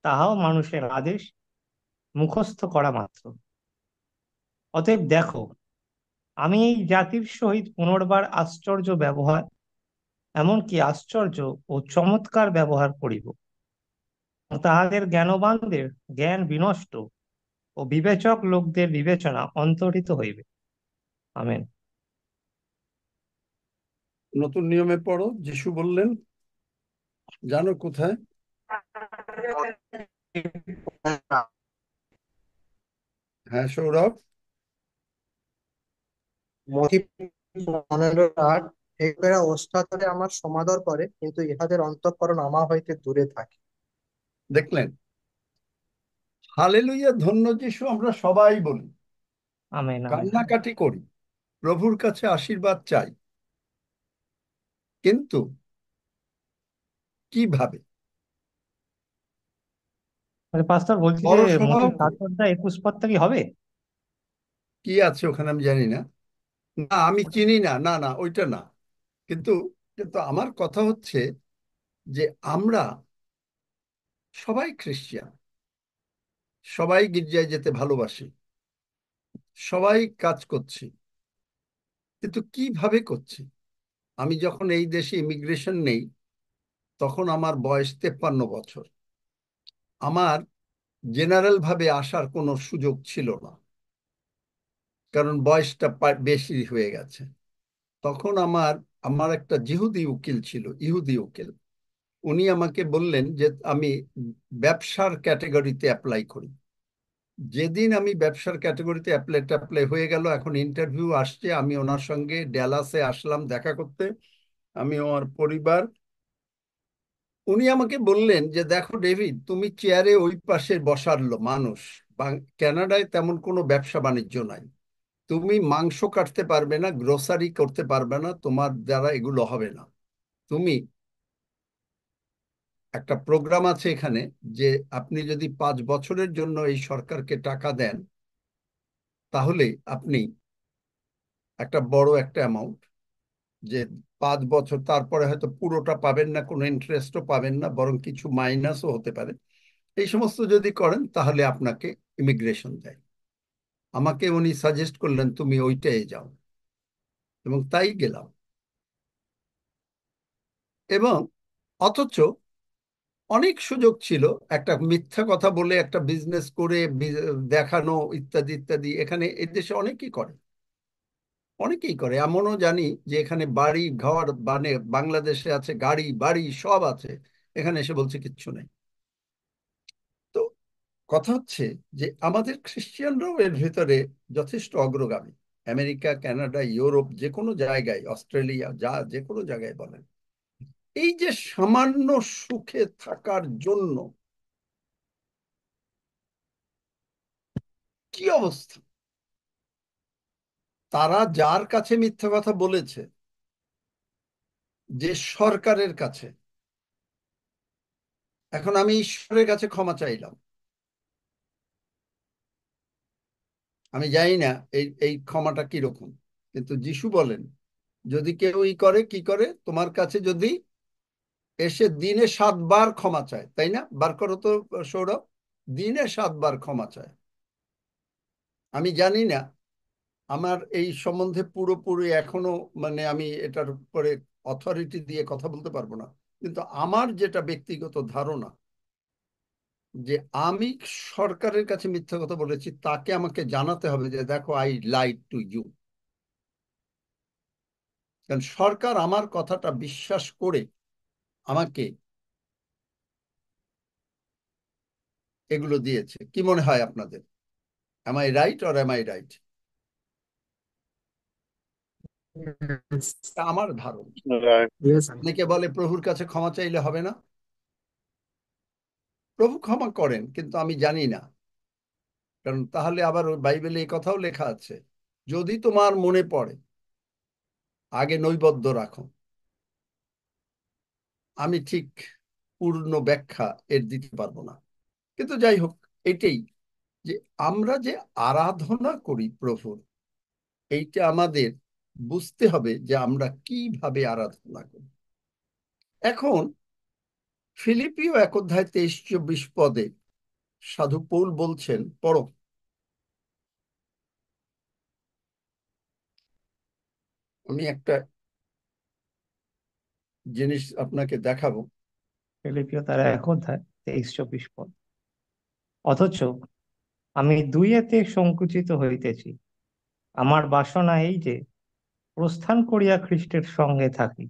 তাহাও মানুষের আদেশ মুখস্থ করা মাত্র। অতএব দেখো, আমি এই জাতির সহিত পুনর্বার আশ্চর্য ব্যবহার, এমনকি আশ্চর্য ও চমৎকার ব্যবহার করিব। তাহাদের জ্ঞানবানদের জ্ঞান বিনষ্ট ও বিবেচক লোকদের বিবেচনা অন্তর্হিত হইবে। আমেন। নতুন নিয়মে পড়ো। যিশু বললেন, জানো কোথায়? হ্যাঁ, সৌরভ। মথি 15:8, এই লোকেরা ওষ্ঠা ধরে আমার সমাদর করে, কিন্তু ইহাদের অন্তঃকরণ আমা হইতে দূরে থাকে। দেখলেন? হালেলুয়া, ধন্য যিশু আমরা সবাই বলি, আমেন। আমেন। কান্নাকাটি করি, প্রভুর কাছে আশীর্বাদ চাই, কিন্তু কিভাবে? পাস্টার বলছি যে বড় মতি সভাও 7 অধ্যায় 21 পদটা কি হবে? কি আছে ওখানে আমি জানি না। না, আমি চিনি না, না না, ওইটা না। কিন্তু কিন্তু আমার কথা হচ্ছে যে আমরা সবাই খ্রিস্টান, সবাই গির্জায় যেতে ভালোবাসি, সবাই কাজ করছি, কিন্তু কিভাবে করছি? আমি যখন এই দেশে ইমিগ্রেশন নেই, তখন আমার বয়স 53 বছর। আমার জেনারেল ভাবে আসার কোনো সুযোগ ছিল না, কারণ বয়সটা বেশি হয়ে গেছে। তখন আমার আমার একটা জিহুদি উকিল ছিল, ইহুদি উকিল। উনি আমাকে বললেন যে আমি ব্যবসার ক্যাটেগরিতে অ্যাপ্লাই করি। যেদিন আমি ব্যবসার ক্যাটেগরিতে অ্যাপ্লাই হয়ে গেল, এখন ইন্টারভিউ আসছে, আমি ওনার সঙ্গে ড্যালাসে আসলাম দেখা করতে, আমি আমার পরিবার। উনি আমাকে বললেন যে দেখো ডেভিড, তুমি চেয়ারে ওই পাশে বসার মানুষ, কানাডায় তেমন কোনো ব্যবসা বাণিজ্য নাই, তুমি মাংস কাটতে পারবে না, গ্রোসারি করতে পারবে না, তোমার দ্বারা এগুলো হবে না। তুমি একটা প্রোগ্রাম আছে এখানে, যে আপনি যদি 5 বছরের জন্য এই সরকারকে টাকা দেন, তাহলে আপনি একটা বড় একটা অ্যামাউন্ট, যে 5 বছর তারপরে হয়তো পুরোটা পাবেন না, কোনো ইন্টারেস্টও পাবেন না, বরং কিছু মাইনাসও হতে পারে। এই সমস্ত যদি করেন তাহলে আপনাকে ইমিগ্রেশন দেয়। আমাকে উনি সাজেস্ট করলেন তুমি ওইটাই যাও, এবং তাই গেলাম। এবং অথচ অনেক সুযোগ ছিল, একটা মিথ্যা কথা বলে একটা বিজনেস করে দেখানো, ইত্যাদি ইত্যাদি। এখানে এই দেশে অনেকেই করে, অনেকেই করে। এমনও জানি যে এখানে বাড়ি ঘর, মানে বাংলাদেশে আছে গাড়ি বাড়ি সব আছে, এখানে এসে বলছে কিচ্ছু নেই। তো কথা হচ্ছে যে আমাদের খ্রিস্টিয়ানরাও এর ভিতরে যথেষ্ট অগ্রগামী। আমেরিকা, কানাডা, ইউরোপ, যে কোনো জায়গায়, অস্ট্রেলিয়া, যে কোনো জায়গায় বলেন, এই যে সামান্য সুখে থাকার জন্য কি অবস্থা! তারা যার কাছে মিথ্যা কথা বলেছে, যে সরকারের কাছে, এখন আমি ঈশ্বরের কাছে ক্ষমা চাইলাম। আমি জানি না এই এই ক্ষমাটা কিরকম, কিন্তু যিশু বলেন, যদি কেউ করে, কি করে, তোমার কাছে যদি এসে দিনে 7 বার ক্ষমা চায়, তাই না? বার করো তো সৌরভ, দিনে 7 বার ক্ষমা চায়। আমি জানি না, আমার এই সম্বন্ধে পুরোপুরি এখনো, মানে আমি এটার উপরে অথরিটি দিয়ে কথা বলতে পারবো না, কিন্তু আমার যেটা ব্যক্তিগত ধারণা, যে আমি সরকারের কাছে মিথ্যা কথা বলেছি, তাকে আমাকে জানাতে হবে যে দেখো, আই লাইড টু ইউ। কারণ সরকার আমার কথাটা বিশ্বাস করে আমাকে এগুলো দিয়েছে। কি মনে হয় আপনাদের? Am I right or am I right? আমার ধারণা। Yes, অনেকে বলে প্রভুর কাছে ক্ষমা চাইলে হবে না। প্রভু ক্ষমা করেন, কিন্তু আমি জানি না। কারণ তাহলে আবার ওই বাইবেলে এই কথাও লেখা আছে, যদি তোমার মনে পড়ে আগে নৈবেদ্য রাখো। আমি ঠিক পূর্ণ ব্যাখ্যা এর দিতে পারবো না, কিন্তু যাই হোক, এটাই যে আমরা যে আরাধনা করি প্রভুর, এইটা আমাদের বুঝতে হবে যে আমরা কিভাবে আরাধনা করি। এখন ফিলিপিও 1 অধ্যায় 23-24 পদে সাধু পৌল বলছেন, পড়ো। আমি একটা জিনিস আপনাকে দেখাবো। ফিলিপিও তার 1 অধ্যায় 23-24 পদ। অথচ আমি দুইয়েতে সংকুচিত হইতেছি, আমার বাসনা এই যে প্রস্থান করিয়া খ্রিস্টের সঙ্গে থাকি,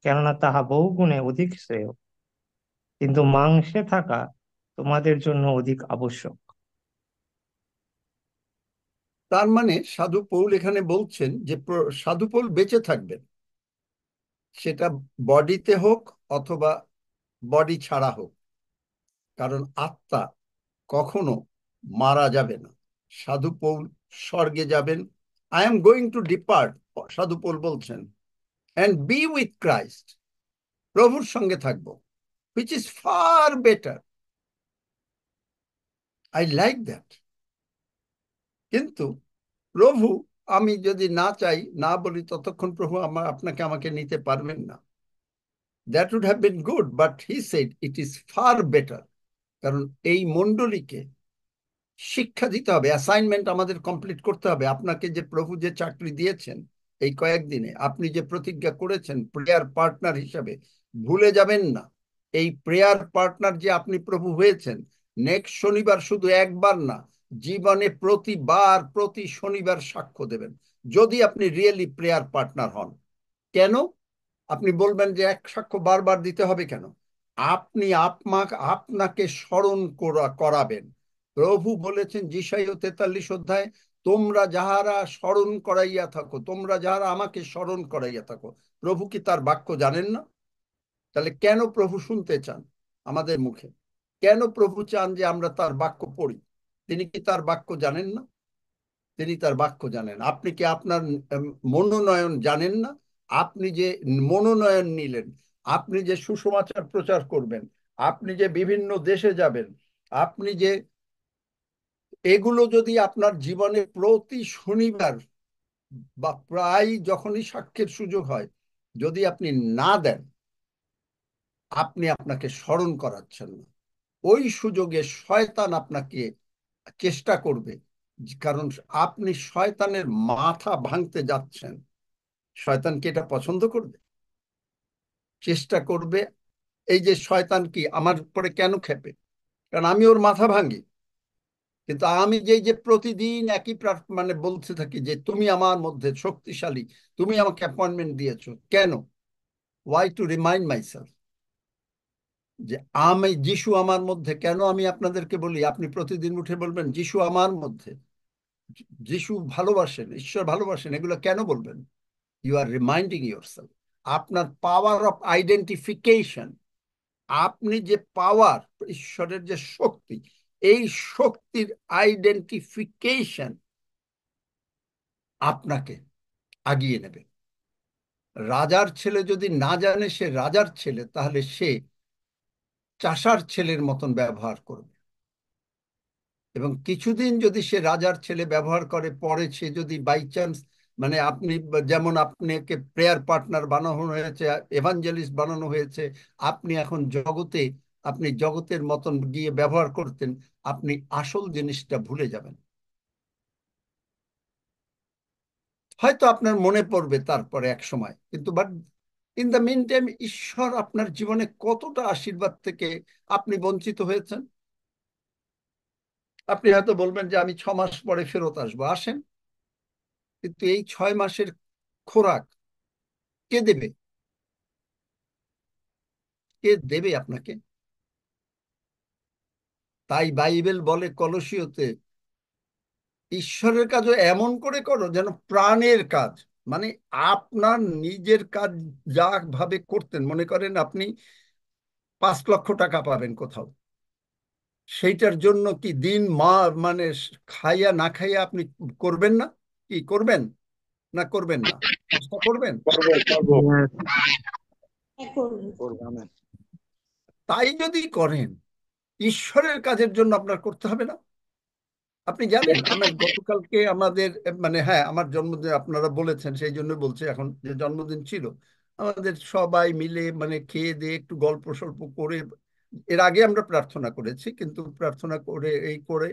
কেননা তাহা বহুগুণে অধিক শ্রেয়, কিন্তু মাংসে থাকা তোমাদের জন্য অধিক আবশ্যক। তার মানে সাধু পৌল এখানে বলছেন যে সাধু পৌল বেঁচে থাকবেন, সেটা বডিতে হোক অথবা বডি ছাড়া হোক, কারণ আত্মা কখনো মারা যাবে না। সাধু পৌল স্বর্গে যাবেন। I am going to depart, সাধু পৌল বলছেন, অ্যান্ড বি উইথ ক্রাইস্ট, প্রভুর সঙ্গে থাকবো, which is far better. I like that. কিন্তু প্রভু, আমি যদি না চাই, না বলি, ততক্ষণ প্রভু আপনাকে আমাকে নিতে পারবেন না। That would have been good, but he said it is far better. কারণ এই মণ্ডলীকে শিক্ষা দিতে হবে, অ্যাসাইনমেন্ট আমাদের কমপ্লিট করতে হবে। আপনাকে যে প্রভু যে চাকরি দিয়েছেন, এই কয়েকদিনে আপনি যে প্রতিজ্ঞা করেছেন প্রেয়ার পার্টনার হিসাবে, ভুলে যাবেন না। এই প্রেয়ার পার্টনার যে আপনি প্রভু হয়েছেন, নেক্সট শনিবার শুধু একবার না, জীবনে প্রতিবার প্রতি শনিবার সাক্ষ্য দেবেন, যদি আপনি রিয়েলি প্রেয়ার পার্টনার হন। কেন? আপনি বলবেন যে এক সাক্ষ্য বারবার দিতে হবে কেন? আপনি আপনাকে স্মরণ করাবেন। প্রভু বলেছেন যিশাইয়া 43 অধ্যায়, তোমরা যাহারা স্মরণ করাইয়া থাকো, তোমরা যাহারা আমাকে স্মরণ করাইয়া থাকো। প্রভু কি তার বাক্য জানেন না? তাহলে কেন প্রভু শুনতে চান আমাদের মুখে? কেন প্রভু চান যে আমরা তার বাক্য পড়ি? তিনি কি তার বাক্য জানেন না? তিনি তার বাক্য জানেন। আপনি কি আপনার মনোনয়ন জানেন না? আপনি যে মনোনয়ন নিলেন, আপনি যে সুসমাচার প্রচার করবেন, আপনি যে বিভিন্ন দেশে যাবেন, আপনি যে এগুলো যদি আপনার জীবনে প্রতি শনিবার বা প্রায় যখনই সাক্ষ্যের সুযোগ হয়, যদি আপনি না দেন, আপনি আপনাকে স্মরণ করাচ্ছেন না। ওই সুযোগে শয়তান আপনাকে চেষ্টা করবে, কারণ আপনি শয়তানের মাথা ভাঙতে যাচ্ছেন। শয়তান কি এটা পছন্দ করবে? চেষ্টা করবে। এই যে শয়তান কি আমার পরে কেন খেপে? কারণ আমি ওর মাথা ভাঙি। কিন্তু আমি যে প্রতিদিন একই মানে বলতে থাকি যে তুমি আমার মধ্যে শক্তিশালী, তুমি আমাকে অ্যাপয়েন্টমেন্ট দিয়েছো। কেন? ওয়াই টু রিমাইন্ড মাইসেলফ যে আমি, যিশু আমার মধ্যে। কেন আমি আপনাদেরকে বলি, আপনি প্রতিদিন উঠে বলবেন যিশু আমার মধ্যে, যিশু ভালোবাসেন, ঈশ্বর ভালোবাসেন, এগুলো কেন বলবেন? You are reminding yourself. আপনার পাওয়ার অফ আইডেন্টিফিকেশন, আপনি যে পাওয়ার, ঈশ্বরের যে শক্তি, এই শক্তির আইডেন্টিফিকেশন আপনাকে আগিয়ে নেবে। রাজার ছেলে যদি না জানে সে রাজার ছেলে, তাহলে সে চাষার ছেলের মতন ব্যবহার করবে। এবং কিছুদিন যদি সে রাজার ছেলে ব্যবহার করে, পরে সে যদি বাই চান্স, মানে আপনি যেমন আপনাকে প্রেয়ার পার্টনার বানানো হয়েছে, এভাঞ্জেলিস্ট বানানো হয়েছে, আপনি এখন জগতে, আপনি জগতের মতন গিয়ে ব্যবহার করতেন, আপনি আসল জিনিসটা ভুলে যাবেন। হয়তো আপনার মনে পড়বে তারপরে এক সময়, কিন্তু but in the meantime, ঈশ্বর আপনার জীবনে কতটা আশীর্বাদ থেকে আপনি বঞ্চিত হয়েছেন। আপনি হয়তো বলবেন যে আমি 6 মাস পরে ফেরত আসবো। আসেন, কিন্তু এই 6 মাসের খোরাক কে দেবে? কে দেবে আপনাকে? তাই বাইবেল বলে কলসীয়তে, ঈশ্বরের কাজও এমন করে করো যেন প্রাণের কাজ। মানে আপনার নিজের কাজ যা ভাবে করতেন, মনে করেন আপনি 5 লক্ষ টাকা পাবেন কোথাও, সেইটার জন্য কি দিন মানে খাইয়া না খাইয়া আপনি করবেন না? কি করবেন না করবেন না? চেষ্টা করবেন। তাই যদি করেন, ঈশ্বরের কাজের জন্য আপনার করতে হবে না? আপনি জানেন, আমার গতকালকে আমাদের মানে হ্যাঁ আমার জন্মদিন আপনারা বলেছেন সেই জন্য বলছি, এখন যে জন্মদিন ছিল আমাদের সবাই মিলে মানে খেয়ে দিয়ে একটু গল্প সল্প করে, এর আগে আমরা প্রার্থনা করেছি, কিন্তু প্রার্থনা করে এই করে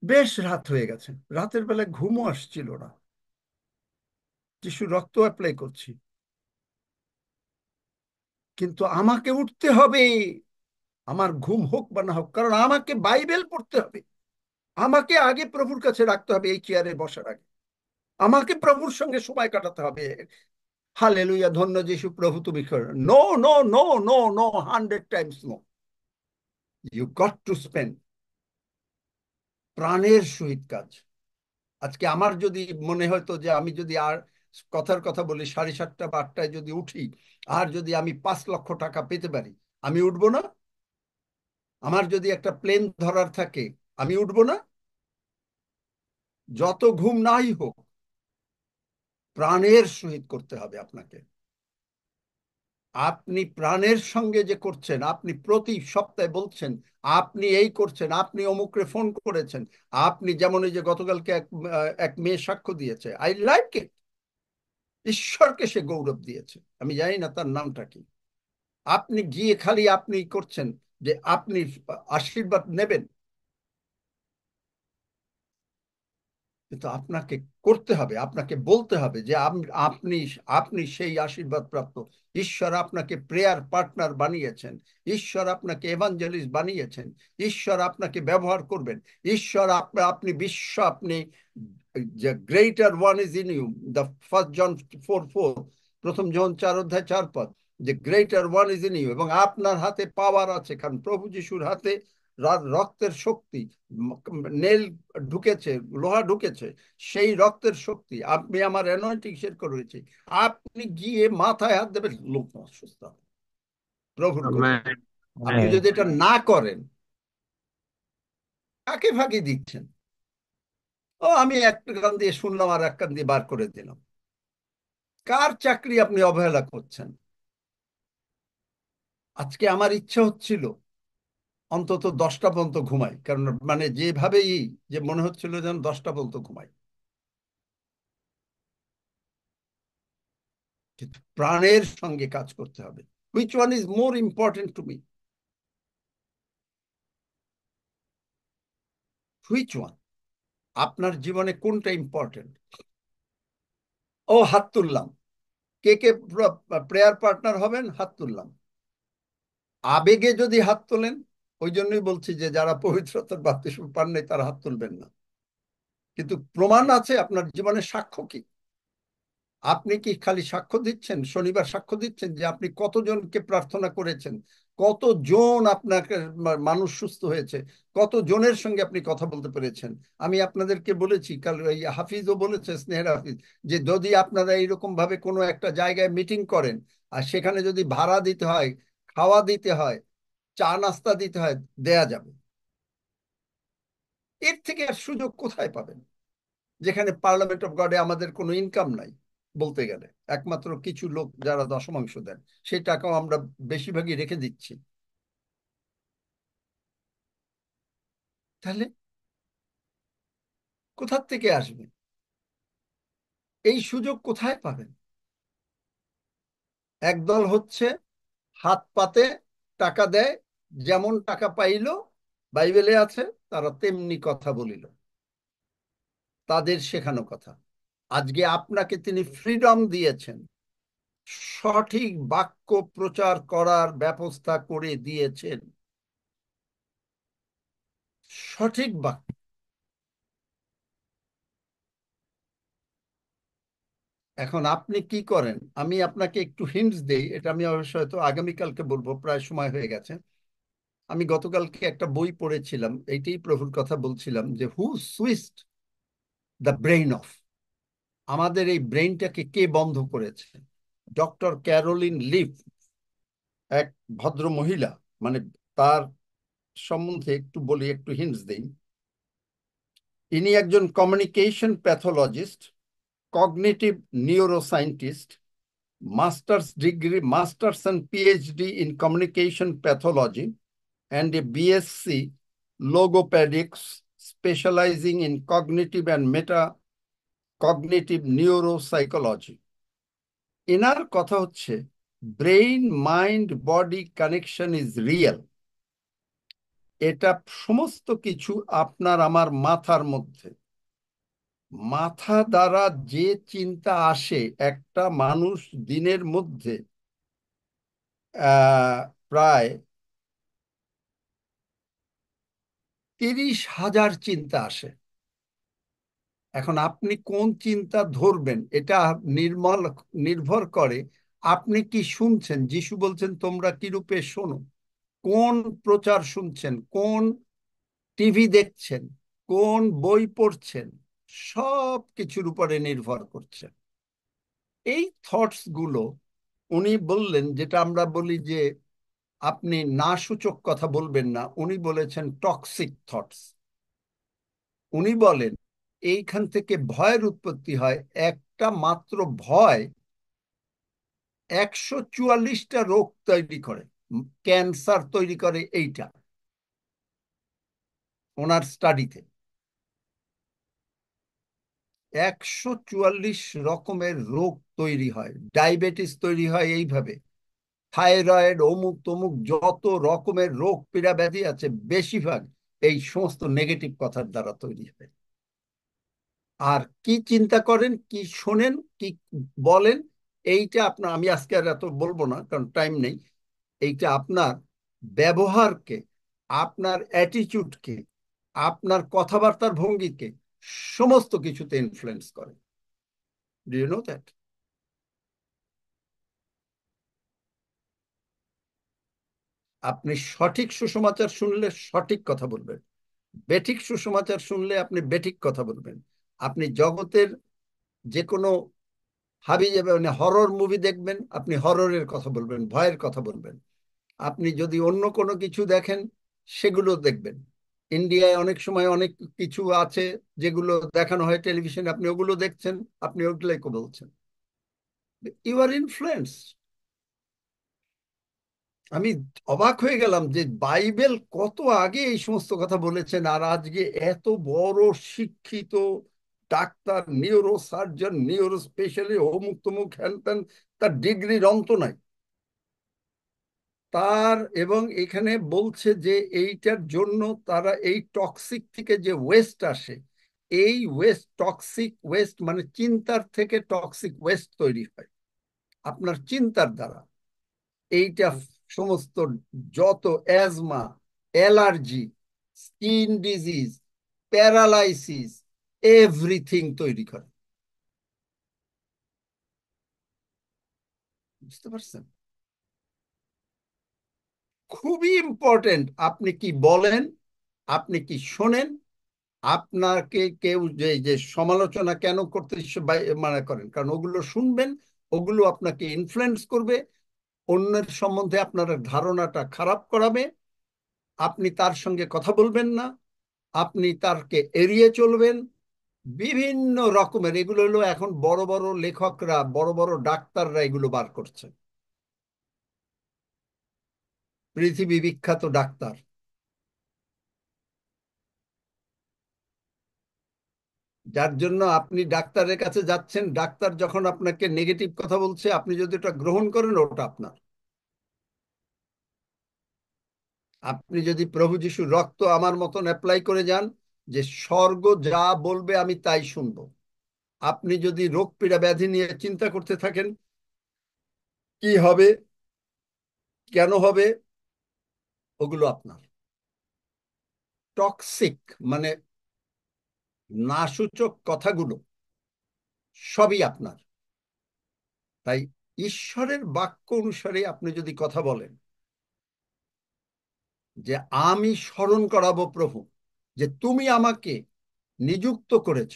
বেশ রাত হয়ে গেছে। রাতের বেলায় ঘুমও আসছিল না, যিশু রক্ত অ্যাপ্লাই করছি, কিন্তু আমাকে উঠতে হবে, আমার ঘুম হোক বা না হোক, কারণ আমাকে বাইবেল পড়তে হবে, আমাকে আগে প্রভুর কাছে রাখতে হবে এই চেয়ারে বসার আগে, আমাকে প্রভুর সঙ্গে সময় কাটাতে হবে। হালেলুয়া, ধন্য যিশু প্রভু তুমি করো। No no no no no, 100 times no. You got to spend প্রাণের সহিত কাজ। আজকে আমার যদি মনে হতো যে আমি যদি আর কথার কথা বলি 7:30 বা 8টায় যদি উঠি, আর যদি আমি 5 লক্ষ টাকা পেতে পারি, আমি উঠবো না? আমার যদি একটা প্লেন ধরার থাকে, আমি উঠবো না? যত ঘুম নাই হোক, প্রাণের সহিত করতে হবে আপনাকে। আপনি প্রাণের সঙ্গে যে করছেন, আপনি প্রতি সপ্তাহে বলছেন আপনি এই করছেন, আপনি অমুকরে ফোন করেছেন, আপনি যেমন এই যে গতকালকে এক মেয়ে সাক্ষ্য দিয়েছে, আই লাইক ইট। ঈশ্বরকে সে গৌরব দিয়েছে, আমি জানি না তার নামটা কি। আপনি গিয়ে খালি আপনি করছেন যে আপনি আশীর্বাদ নেবেন, কিন্তু আপনাকে করতে হবে, আপনাকে বলতে হবে যে আপনি আপনি সেই আশীর্বাদ প্রাপ্ত। ঈশ্বর আপনাকে প্রেয়ার পার্টনার বানিয়েছেন, ঈশ্বর আপনাকে এভাঞ্জেলিস্ট বানিয়েছেন, ঈশ্বর আপনাকে ব্যবহার করবেন। ঈশ্বর আপনি বিশ্ব আপনি যে greater one is in you, the first John 4:4, প্রথম জন 4 অধ্যায় 4 পদ, যে greater one is in you, এবং আপনার হাতে পাওয়ার আছে, কারণ প্রভু যিশুর হাতে রক্তের শক্তি, নেল ঢুকেছে, লোহা ঢুকেছে, সেই রক্তের শক্তি। আপনি আমার অ্যানয়েন্টিং শেয়ার করেছি, আপনি গিয়ে মাথায় হাত দেবেন, লোক অসুস্থ হবে প্রভুর কৃপায়। আপনি যদি এটা না করেন, কাকে ফাঁকি দিচ্ছেন? ও আমি এক কান দিয়ে শুনলাম আর এক কান দিয়ে বার করে দিলাম। কার চাকরি আপনি অবহেলা করছেন? আজকে আমার ইচ্ছা হচ্ছিল অন্তত 10টা পর্যন্ত ঘুমাই, কারণ মানে যেভাবেই যে মনে হচ্ছিল যেন 10টা পর্যন্ত ঘুমাই, কিন্তু প্রাণের সঙ্গে কাজ করতে হবে। Which one is more important to me? Which one? আপনার জীবনে কোনটা ইম্পর্টেন্ট? ও হাত তুললাম। কে কে প্রেয়ার পার্টনার হবেন? হাত তুললাম। আবেগে যদি হাত তোলেন, ওই জন্যই বলছি যে যারা পবিত্রতার বাপ্তিস্ম পান নাই তারা হাত তুলবেন না, কিন্তু প্রমাণ আছে আপনার জীবনে। সাক্ষ্য কি? আপনি কি খালি সাক্ষ্য দিচ্ছেন, শনিবার সাক্ষ্য দিচ্ছেন যে আপনি কতজনকে প্রার্থনা করেছেন, কতজন আপনাকে মানুষ সুস্থ হয়েছে, কতজনের সঙ্গে আপনি কথা বলতে পেরেছেন? আমি আপনাদেরকে বলেছি, কাল এই হাফিজও বলেছে, স্নেহের হাফিজ, যে যদি আপনারা এইরকম ভাবে কোনো একটা জায়গায় মিটিং করেন, আর সেখানে যদি ভাড়া দিতে হয়, খাওয়া দিতে হয়, চা নাস্তা দিতে হয়, দেয়া যাবে। এর থেকে আর সুযোগ কোথায় পাবেন? যেখানে পার্লামেন্ট অফ গডে আমাদের কোনো ইনকাম নাই বলতে গেলে, একমাত্র কিছু লোক যারা দশমাংশ দেন, সেই টাকাও আমরা বেশিরভাগই রেখে দিচ্ছি। তাহলে কোথার থেকে আসবে? এই সুযোগ কোথায় পাবেন? একদল হচ্ছে হাত পাতে টাকা দেয়, যেমন টাকা পাইল, বাইবেলে আছে, তারা তেমনি কথা বলিল, তাদের শেখানো কথা। আজকে আপনাকে তিনি ফ্রিডম দিয়েছেন, সঠিক বাক্য প্রচার করার ব্যবস্থা করে দিয়েছেন, সঠিক বাক্য। এখন আপনি কি করেন? আমি আপনাকে একটু হিন্টস দেই, এটা আমি অবশ্য হয়তো আগামীকালকে বলবো, প্রায় সময় হয়ে গেছে। আমি গতকালকে একটা বই পড়েছিলাম, এইটাই প্রভুর কথা বলছিলাম, যে হু সুইচড দ্য ব্রেইন অফ, আমাদের এই ব্রেইনটাকে কে বন্ধ করেছে? ডক্টর ক্যারোলিন লিফ, এক ভদ্র মহিলা, মানে তার সম্বন্ধে একটু বলি, একটু হিন্টস দিই। ইনি একজন communication pathologist, cognitive neuroscientist, masters and PhD in communication pathology, and a BSc logopedics specializing in cognitive and cognitive neuropsychology. এনার কথা হচ্ছে brain mind body connection is real. এটা সমস্ত কিছু আপনার আমার মাথার মধ্যে। মাথা দ্বারা যে চিন্তা আসে, একটা মানুষ দিনের মধ্যে প্রায় 30,000 চিন্তা আসে। এখন আপনি কোন চিন্তা ধরবেন এটা নির্ভর করে আপনি কি শুনছেন। যিশু বলছেন তোমরা কি রূপে শোনো, কোন প্রচার শুনছেন, কোন টিভি দেখছেন, কোন বই পড়ছেন, সব কিছুর উপরে নির্ভর করছে। এই থটস গুলো উনি বললেন, যেটা আমরা বলি যে আপনি না সূচক কথা বলবেন না, উনি বলেছেন টক্সিক থটস। উনি বলেন এইখান থেকে ভয়ের উৎপত্তি হয়। একটা মাত্র ভয় 144টা রোগ তৈরি করে, ক্যান্সার তৈরি করে। এইটা ওনার স্টাডিতে 144 রকমের রোগ তৈরি হয়, ডায়াবেটিস তৈরি হয় এইভাবে, থাইরয়েড, অমুক তমুক যত রকমের রোগ পীড়া ব্যাধি আছে বেশিরভাগ এই সমস্ত নেগেটিভ কথার দ্বারা তৈরি হয়। আর কি চিন্তা করেন, কি শোনেন, কি বলেন, এইটা আপনার, আমি আজকে আর এত বলবো না কারণ টাইম নেই। এইটা আপনার ব্যবহারকে, আপনার অ্যাটিটিউডকে, আপনার কথাবার্তার ভঙ্গিকে সমস্ত কিছুতে ইনফ্লুয়েন্স করে। Do you know that? আপনি সঠিক সুসমাচার শুনলে সঠিক কথা বলবেন, বেঠিক সুসমাচার শুনলে আপনি বেঠিক কথা বলবেন। আপনি জগতের যে কোনো হাবি যাবে, মানে হরর মুভি দেখবেন, আপনি হররের কথা বলবেন, ভয়ের কথা বলবেন। আপনি যদি অন্য কোনো কিছু দেখেন সেগুলো দেখবেন। ইন্ডিয়ায় অনেক সময় অনেক কিছু আছে যেগুলো দেখানো হয় টেলিভিশনে, আপনি ওগুলো দেখছেন, আপনি ওগুলোই বলছেন। You are influence. আমি অবাক হয়ে গেলাম যে বাইবেল কত আগে এই সমস্ত কথা বলেছেন, আর আজকে এত বড় শিক্ষিত doctor, neuro surgeon, neuro specialist, অমুক তমুক হ্যান ত্যান, তার ডিগ্রির অন্ত নাই তার। এবং এখানে বলছে যে এইটার জন্য তারা এই টক্সিক থেকে যে ওয়েস্ট আসে, এই ওয়েস্ট, টক্সিক ওয়েস্ট মানে চিন্তার থেকে টক্সিক ওয়েস্ট তৈরি হয় আপনার চিন্তার দ্বারা। এইটা সমস্ত যত asthma, allergy, skin disease, paralysis, everything তৈরি করে। বুঝতে পারছেন? খুবই ইম্পর্টেন্ট আপনি কি বলেন, আপনি কি শোনেন। আপনাকে কেউ যে যে সমালোচনা কেন করতে মানে করেন, কারণ ওগুলো শুনবেন, ওগুলো আপনাকে ইনফ্লুয়েন্স করবে, অন্যের সম্বন্ধে আপনার ধারণাটা খারাপ করাবে। আপনি তার সঙ্গে কথা বলবেন না, আপনি তারকে এড়িয়ে চলবেন। বিভিন্ন রকমের এগুলো হলো এখন বড় বড় লেখকরা, বড় বড় ডাক্তাররা এগুলো বার করছে, পৃথিবী বিখ্যাত ডাক্তার। যার জন্য আপনি ডাক্তারের কাছে যাচ্ছেন, ডাক্তার যখন আপনাকে নেগেটিভ কথা বলছে, আপনি যদি ওটা গ্রহণ করেন ওটা আপনার। আপনি যদি প্রভু যিশুর রক্ত আমার মতন অ্যাপ্লাই করে যান, যে স্বর্গ যা বলবে আমি তাই শুনবো, আপনি যদি রোগ পীড়া ব্যাধি নিয়ে চিন্তা করতে থাকেন কি হবে, কেন হবে, ওগুলো আপনার। টক্সিক মানে নাসূচক কথাগুলো সবই আপনার। তাই ঈশ্বরের বাক্য অনুসারে আপনি যদি কথা বলেন, যে আমি স্মরণ করাবো প্রভু যে তুমি আমাকে নিযুক্ত করেছ,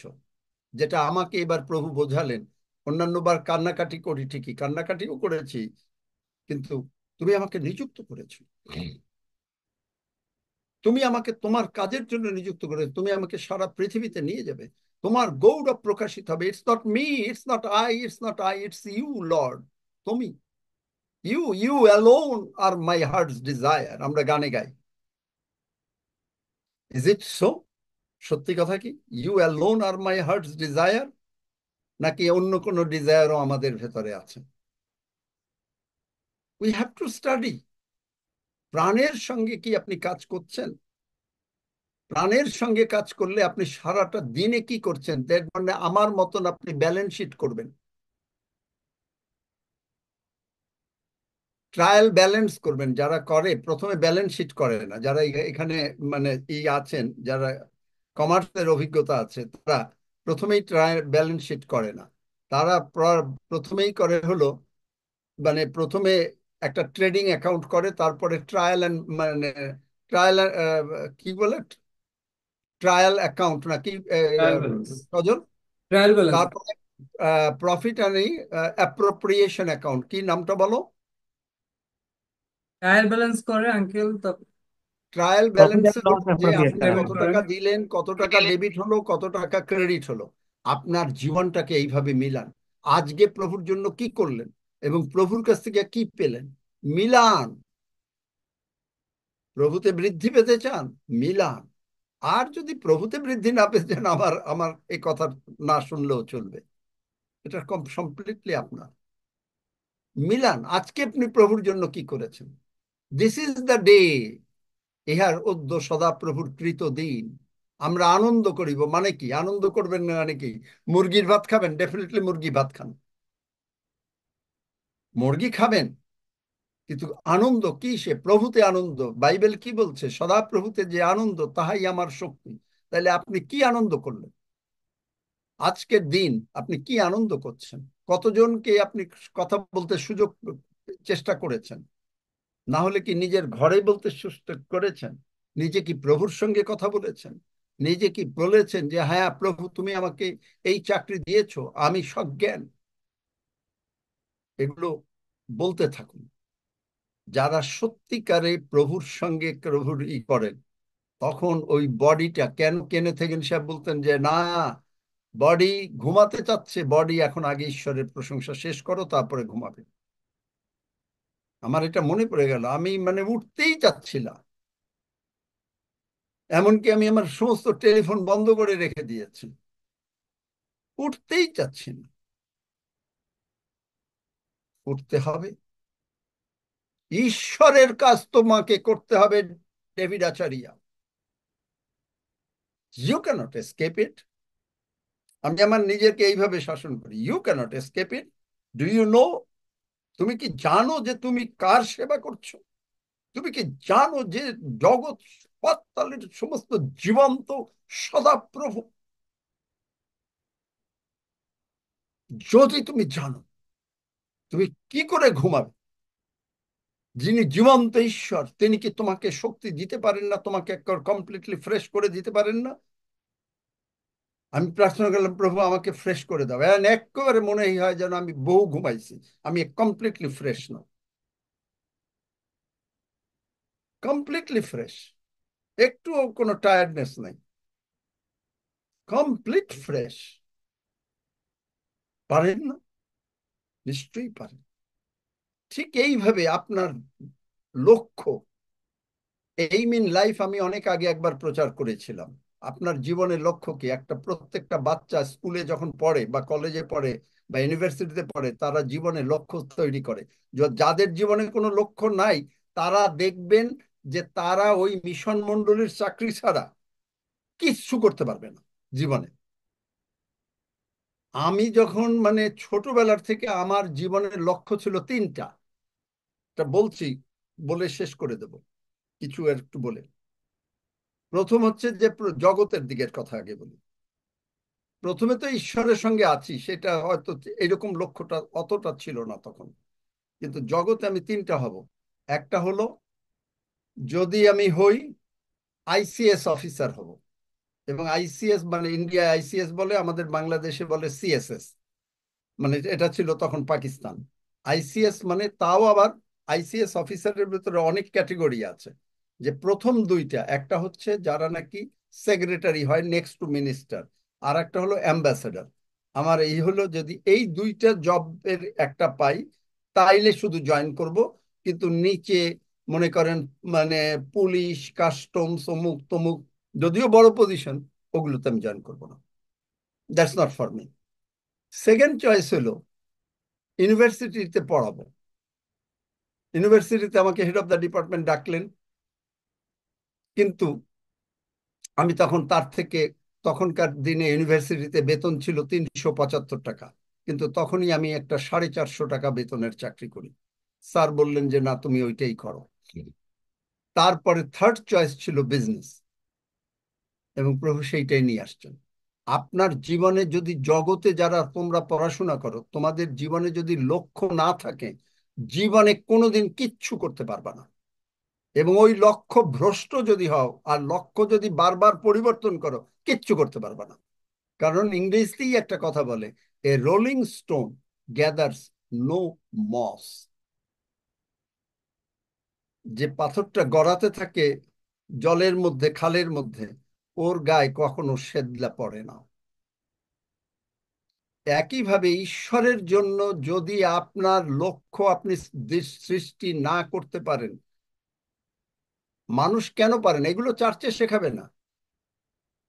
যেটা আমাকে এবার প্রভু বোঝালেন। অন্যান্যবার কান্নাকাটি করি, ঠিকই কান্নাকাটিও করেছি, কিন্তু তুমি আমাকে নিযুক্ত করেছো। তুমি আমাকে তোমার কাজের জন্য নিযুক্ত করে, তুমি আমাকে সারা পৃথিবীতে নিয়ে যাবে, তোমার গৌরব প্রকাশিত হবে। It's not me, it's you Lord. তুমি, you alone are my heart's desire, আমরা গানে গাই। Is it so? সত্যি কথা কি you alone are my heart's desire, নাকি অন্য কোনো ডিজায়ারও আমাদের ভেতরে আছে? We have to study. প্রাণের সঙ্গে কি আপনি কাজ করছেন? প্রাণের সঙ্গে কাজ করলে আপনি সারাটা দিনে কি করছেন দেখবেন, আমার মতন আপনি ব্যালেন্স শিট করবেন, ট্রায়াল ব্যালেন্স করবেন। যারা করে প্রথমে ব্যালেন্স শিট করে না, যারা এখানে মানে আছেন, যারা কমার্সের অভিজ্ঞতা আছে, তারা প্রথমেই ট্রায়াল ব্যালেন্স শিট করে না। তারা প্রথমেই করে হলো, মানে প্রথমে একটা ট্রেডিং অ্যাকাউন্ট করে, তারপরে ট্রায়াল অ্যান্ড মানে ট্রায়াল, কি বলে, ট্রায়াল অ্যাকাউন্ট নাকি ট্রায়াল ব্যালেন্স, সজল? ট্রায়াল ব্যালেন্স, তারপরে প্রফিট অ্যান্ড অ্যাপ্রোপ্রিয়েশন অ্যাকাউন্ট, কি নামটা বলো? ট্রায়াল ব্যালেন্স করে আঙ্কেল। ট্রায়াল প্রফিট ব্যালেন্সে অ্যান্ড লস যে প্রফিট আপনি অ্যাপ্রোপ্রিয়েশন। পেমেন্ট কত করেন। টাকা দিলেন, কত টাকা ডেবিট হলো, কত টাকা ক্রেডিট হলো, আপনার জীবনটাকে এইভাবে মিলান। আজকে প্রভুর জন্য কি করলেন এবং প্রভুর কাছ থেকে কি পেলেন, মিলান। প্রভুতে বৃদ্ধি পেতে চান, মিলান। আর যদি প্রভুতে বৃদ্ধি না পেতে চান, আমার আমার এই কথা না শুনলেও চলবে। এটা কমপ্লিটলি আপনার। মিলান, আজকে আপনি প্রভুর জন্য কি করেছেন। দিস ইজ দ্য ডে, ইহার অদ্য সদা প্রভুর কৃত দিন। আমরা আনন্দ করিব। মানে কি আনন্দ করবেন না? মানে কি মুরগির ভাত খাবেন? ডেফিনেটলি মুরগি ভাত খান, মুরগি খাবেন, কিন্তু আনন্দ কি? সে প্রভুতে আনন্দ। বাইবেল কি বলছে? সদা প্রভুতে যে আনন্দ, তাহাই আমার শক্তি। তাহলে আপনি কি আনন্দ করলেন আজকের দিন? আপনি কি আনন্দ করছেন? কতজনকে আপনি কথা বলতে সুযোগ চেষ্টা করেছেন? না হলে কি নিজের ঘরে বলতে চেষ্টা করেছেন? নিজে কি প্রভুর সঙ্গে কথা বলেছেন? নিজে কি বলেছেন যে হ্যাঁ প্রভু, তুমি আমাকে এই চাকরি দিয়েছো, আমি সজ্ঞান? এগুলো বলতে থাকুন। যারা সত্যিকারে প্রভুর সঙ্গে প্রভুর করেন, তখন ওই বডিটা কেন কেনে থেকেন সাহেব বলতেন যে না, বডি ঘুমাতে চাচ্ছে, বডি এখন আগে ঈশ্বরের প্রশংসা শেষ করো, তারপরে ঘুমাবে। আমার এটা মনে পড়ে গেল, আমি মানে উঠতেই চাচ্ছিলাম, এমনকি আমি আমার সমস্ত টেলিফোন বন্ধ করে রেখে দিয়েছি, উঠতেই চাচ্ছি না। উঠতে হবে, ঈশ্বরের কাজ তোমাকে করতে হবে। David Acharya, you can't escape it. আমি আমার নিজেকে এইভাবে শাসন করি, you can't escape it. Do you know? তুমি কি জানো যে তুমি কার সেবা করছো? তুমি কি জানো যে জগৎ পাতালের সমস্ত জীবন্ত সদাপ্রভু? যদি তুমি জানো, তুমি কি করে ঘুমাবে? যিনি জীবন্ত ঈশ্বর, তিনি কি তোমাকে শক্তি দিতে পারেন না? তোমাকে কমপ্লিটলি ফ্রেশ করে দিতে পারেন না? আমি প্রার্থনা করলাম, প্রভু আমাকে ফ্রেশ করে দাও। একেবারে মনে হয় যেন আমি বহু ঘুমাইছি, আমি কমপ্লিটলি ফ্রেশ না, কমপ্লিটলি ফ্রেশ, একটুও কোনো টায়ার্ডনেস নাই, কমপ্লিট ফ্রেশ। পারেন না? নিশ্চয়ই পারেন। ঠিক এইভাবে আপনার লক্ষ্য, এইম ইন লাইফ, আমি অনেক আগে একবার প্রচার করেছিলাম। আপনার জীবনের লক্ষ্য কি? একটা প্রত্যেকটা বাচ্চা স্কুলে যখন পড়ে বা কলেজে পড়ে বা ইউনিভার্সিটিতে পড়ে, তারা জীবনে লক্ষ্য তৈরি করে। যাদের জীবনে কোনো লক্ষ্য নাই, তারা দেখবেন যে তারা ওই মিশন মণ্ডলীর চাকরি ছাড়া কিচ্ছু করতে পারবে না জীবনে। আমি যখন মানে ছোটবেলার থেকে আমার জীবনের লক্ষ্য ছিল তিনটা, তা বলছি, বলে শেষ করে দেব কিছু একটু বলে। প্রথম হচ্ছে যে জগতের দিকের কথা আগে বলি। প্রথমে তো ঈশ্বরের সঙ্গে আছি, সেটা হয়তো এরকম লক্ষ্যটা অতটা ছিল না তখন, কিন্তু জগতে আমি তিনটা হব। একটা হলো, যদি আমি হই আইসিএস অফিসার হব। এবং আইসিএস মানে ইন্ডিয়ায় আইসিএস বলে, আমাদের বাংলাদেশে বলে সিএসএস, মানে এটা ছিল তখন পাকিস্তান। আইসিএস মানে, তাও আবার আইসিএস অফিসারের ভিতরে অনেক ক্যাটেগরি আছে। যে প্রথম দুইটা, একটা হচ্ছে যারা নাকি সেক্রেটারি হয় নেক্সট টু মিনিস্টার, আর একটা হলো অ্যাম্বাসেডর। আমার এই হলো, যদি এই দুইটা জবের একটা পাই তাইলে শুধু জয়েন করব, কিন্তু নিচে মনে করেন মানে পুলিশ, কাস্টমস, অমুক তমুক, যদিও বড় পজিশন, ওগুলোতে আমি জয়েন করবো না। That's not for me. Second choice হলো ইউনিভার্সিটিতে পড়াবো। ইউনিভার্সিটিতে আমাকে হেড অফ দ্য ডিপার্টমেন্ট ডাকলেন, কিন্তু আমি তখন তার থেকে, তখনকার দিনে ইউনিভার্সিটিতে বেতন ছিল 375 টাকা, কিন্তু তখনই আমি একটা 450 টাকা বেতনের চাকরি করি। স্যার বললেন যে না, তুমি ওইটাই করো। তারপরে থার্ড চয়েস ছিল বিজনেস, এবং প্রভু সেইটাই নিয়ে আসছেন। আপনার জীবনে যদি, জগতে যারা তোমরা পড়াশোনা করো, তোমাদের জীবনে যদি লক্ষ্য না থাকে, জীবনে কোনোদিন কিচ্ছু করতে পারবা না। এবং ওই লক্ষ্য ভ্রষ্ট যদি হও, আর লক্ষ্য যদি বারবার পরিবর্তন করো, কিচ্ছু করতে পারবা না। কারণ ইংরেজিতেই একটা কথা বলে, a rolling stone gathers no moss. যে পাথরটা গড়াতে থাকে জলের মধ্যে, খালের মধ্যে, ওর গায়ে কখনো শেদলা পড়ে না। একইভাবে ঈশ্বরের জন্য যদি আপনার লক্ষ্য আপনি সৃষ্টি না করতে পারেন, মানুষ কেন পারেন, এগুলো চার্চে শেখাবে না।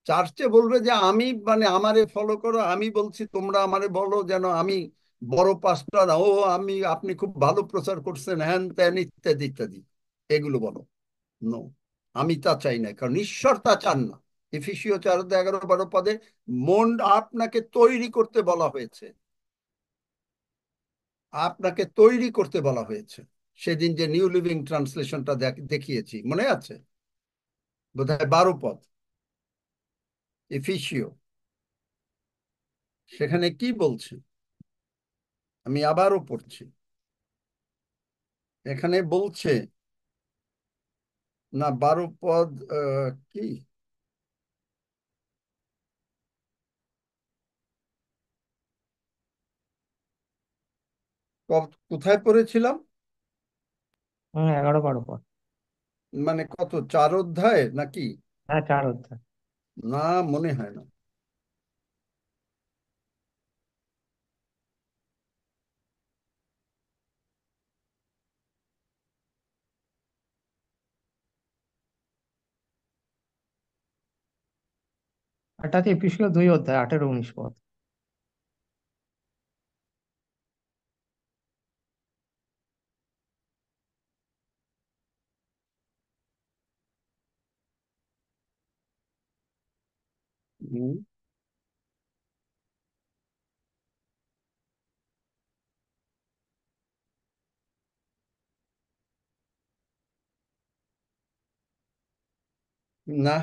চার্চে বলবে যে আমি মানে আমারে ফলো করো, আমি বলছি তোমরা আমারে বলো, যেন আমি বড় পাস্টর, ও আমি, আপনি খুব ভালো প্রচার করছেন, হ্যান ত্যান ইত্যাদি ইত্যাদি, এগুলো বলো। নো, আমি তা চাই না, কারণ ঈশ্বর তা চান না। এফিসীয় 4:11-12 মন আপনাকে তৈরি করতে বলা হয়েছে, আপনাকে তৈরি করতে বলা হয়েছে। সেদিন যে নিউ লিভিং ট্রান্সলেশনটা দেখিয়েছি, মনে আছে? বোধহয় 12 পদ, এফিসীয়। সেখানে কি বলছে, আমি আবারও পড়ছি। এখানে বলছে, না 12 পদ, কি কোথায় পড়েছিলাম? 11-12 পদ। মানে কত, 4 অধ্যায় নাকি? হ্যাঁ, 4 অধ্যায়। না, মনে হয় না। এটাতে এপিসোড 2 অধ্যায়, 18-19 পদ। হুম, না,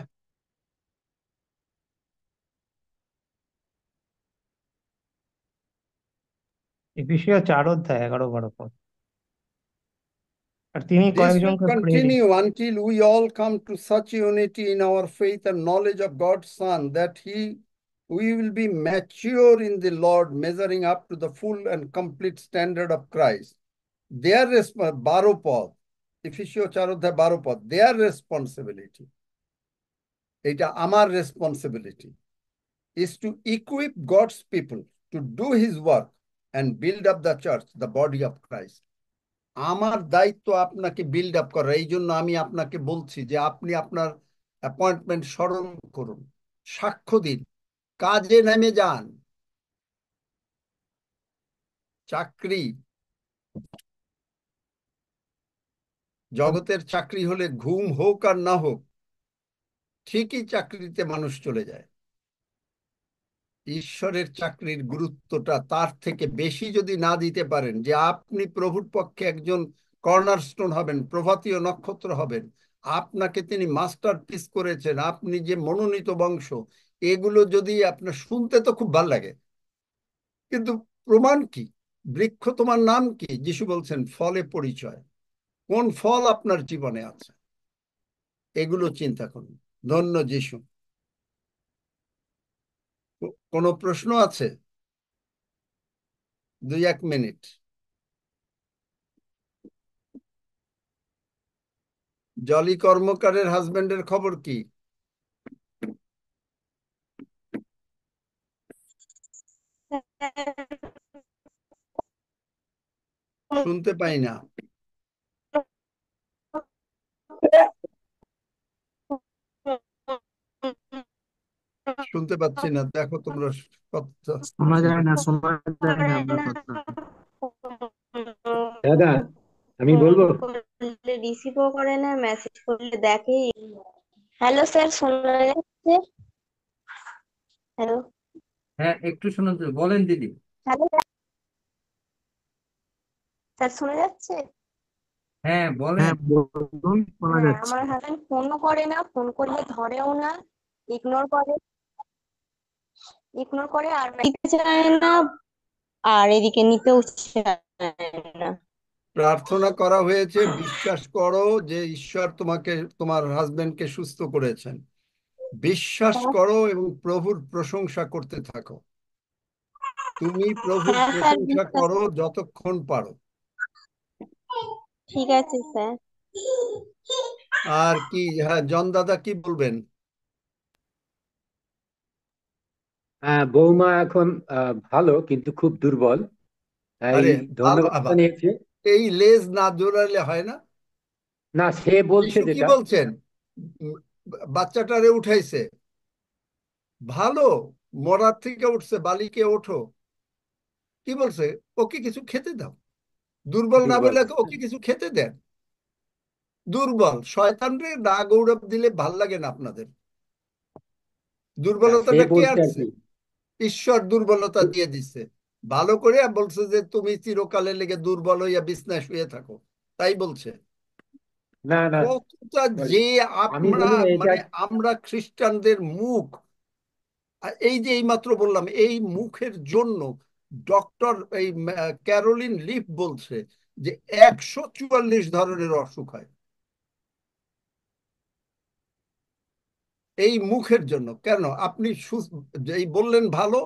এপিসোড 4 অধ্যায়, 11-12 পদ। আর তিনি this will কয়েকজনকে প্রেরিত। continue until we all come to such unity in our faith and knowledge of God's Son, that we will be mature in the Lord, measuring up to the full and complete standard of Christ. Their 12 পদ, এফিসীয় 4:12, their responsibility, এটা আমার responsibility, is to equip God's people to do his work and build up the church, the body of Christ. আমার দায়িত্ব আপনাকে build up করা। এই জন্য আমি আপনাকে বলছি যে আপনি আপনার অ্যাপয়েন্টমেন্ট স্মরণ করুন, সাক্ষ্য দিন, কাজে নেমে যান। চাকরি, জগতের চাকরি হলে ঘুম হোক আর না হোক, ঠিকই চাকরিতে মানুষ চলে যায়। ঈশ্বরের চাকরির গুরুত্বটা তার থেকে বেশি যদি না দিতে পারেন, যে আপনি প্রভুর পক্ষে একজন কর্নারস্টোন হবেন, প্রভাতীয় নক্ষত্র হবেন, আপনাকে তিনি মাস্টার পিস করেছেন, আপনি যে মনোনীত বংশ, এগুলো যদি আপনার শুনতে তো খুব ভালো লাগে, কিন্তু প্রমাণ কি? বৃক্ষ তোমার নাম কি? যিশু বলছেন ফলে পরিচয়। কোন ফল আপনার জীবনে আছে, এগুলো চিন্তা করুন। ধন্য যিশু। কোনো প্রশ্ন আছে? 2-1 মিনিট। জলি কর্মকারের হাজবেন্ডের খবর কি? শুনতে পাই না, শুনতে পাচ্ছি না। দেখো তোমরা কথা শোনা যায় শুনতে- না, শোনা যায় না আপনার কথা। দাদা, আমি বলবো। করলে রিসিভও করে না, মেসেজ করলে দেখেই। হ্যালো স্যার, শোনা যাচ্ছে? হ্যালো। হ্যাঁ, একটু শুনুন তো, বলেন দিদি। হ্যালো স্যার, শোনা যাচ্ছে? হ্যাঁ, বলেন। হ্যাঁ বলুন, শোনা হ্যাঁ, যাচ্ছে। আমার হাজবেন্ড ফোনও করে না, ফোন করলে ধরেও না, ইগনোর করে। ইগনোর করে আর দিতে চায় না, আর এদিকে নিতেও চায় না। প্রার্থনা করা হয়েছে, বিশ্বাস করো যে ঈশ্বর তোমাকে, তোমার হাজবেন্ডকে সুস্থ করেছেন। বিশ্বাস করো এবং প্রভুর প্রশংসা করতে থাকো। তুমি প্রভুর হ্যাঁ স্যার, প্রশংসা বিশ্বাস। করো যতক্ষণ পারো। ঠিক আছে স্যার। আর কি, হ্যাঁ, জন দাদা কি বলবেন? বৌমা এখন ভালো, কিন্তু খুব দুর্বল। এই আরে ভালো ধন্যবাদ আবার, জানিয়েছে। এই লেজ না জোড়ালে হয় না। না, সে বলছে যিশু কি যেটা। বলছেন? উম, বাচ্চাটারে উঠাইছে, ভালো, মরার থেকে উঠছে, বালিকে ওঠো। কি বলছে? ওকে কিছু খেতে দাও। দুর্বল না দুর্বল। বলে ওকে কিছু খেতে দেন। দুর্বল শয়তানরে না গৌরব দিলে ভাল লাগে না আপনাদের? না, সে দুর্বলতাটা কে বলছে আর আনছে? কি। ঈশ্বর দুর্বলতা দিয়ে দিচ্ছে। ভালো করে বলছে যে তুমি চিরকালে লেগে দুর্বল হইয়া বিছনায় শুয়ে থাকো, তাই বলছে। না, না, কতটা বল। যে আমি আমরা, বলি না এটা। মানে আমরা খ্রিস্টানদের মুখ, আর এই যে এইমাত্র বললাম, এই মুখের জন্য ডক্টর এই ক্যারোলিন লিফ বলছে যে 144 ধরনের অসুখ হয় এই মুখের জন্য। কেন? আপনি এই বললেন ভালো,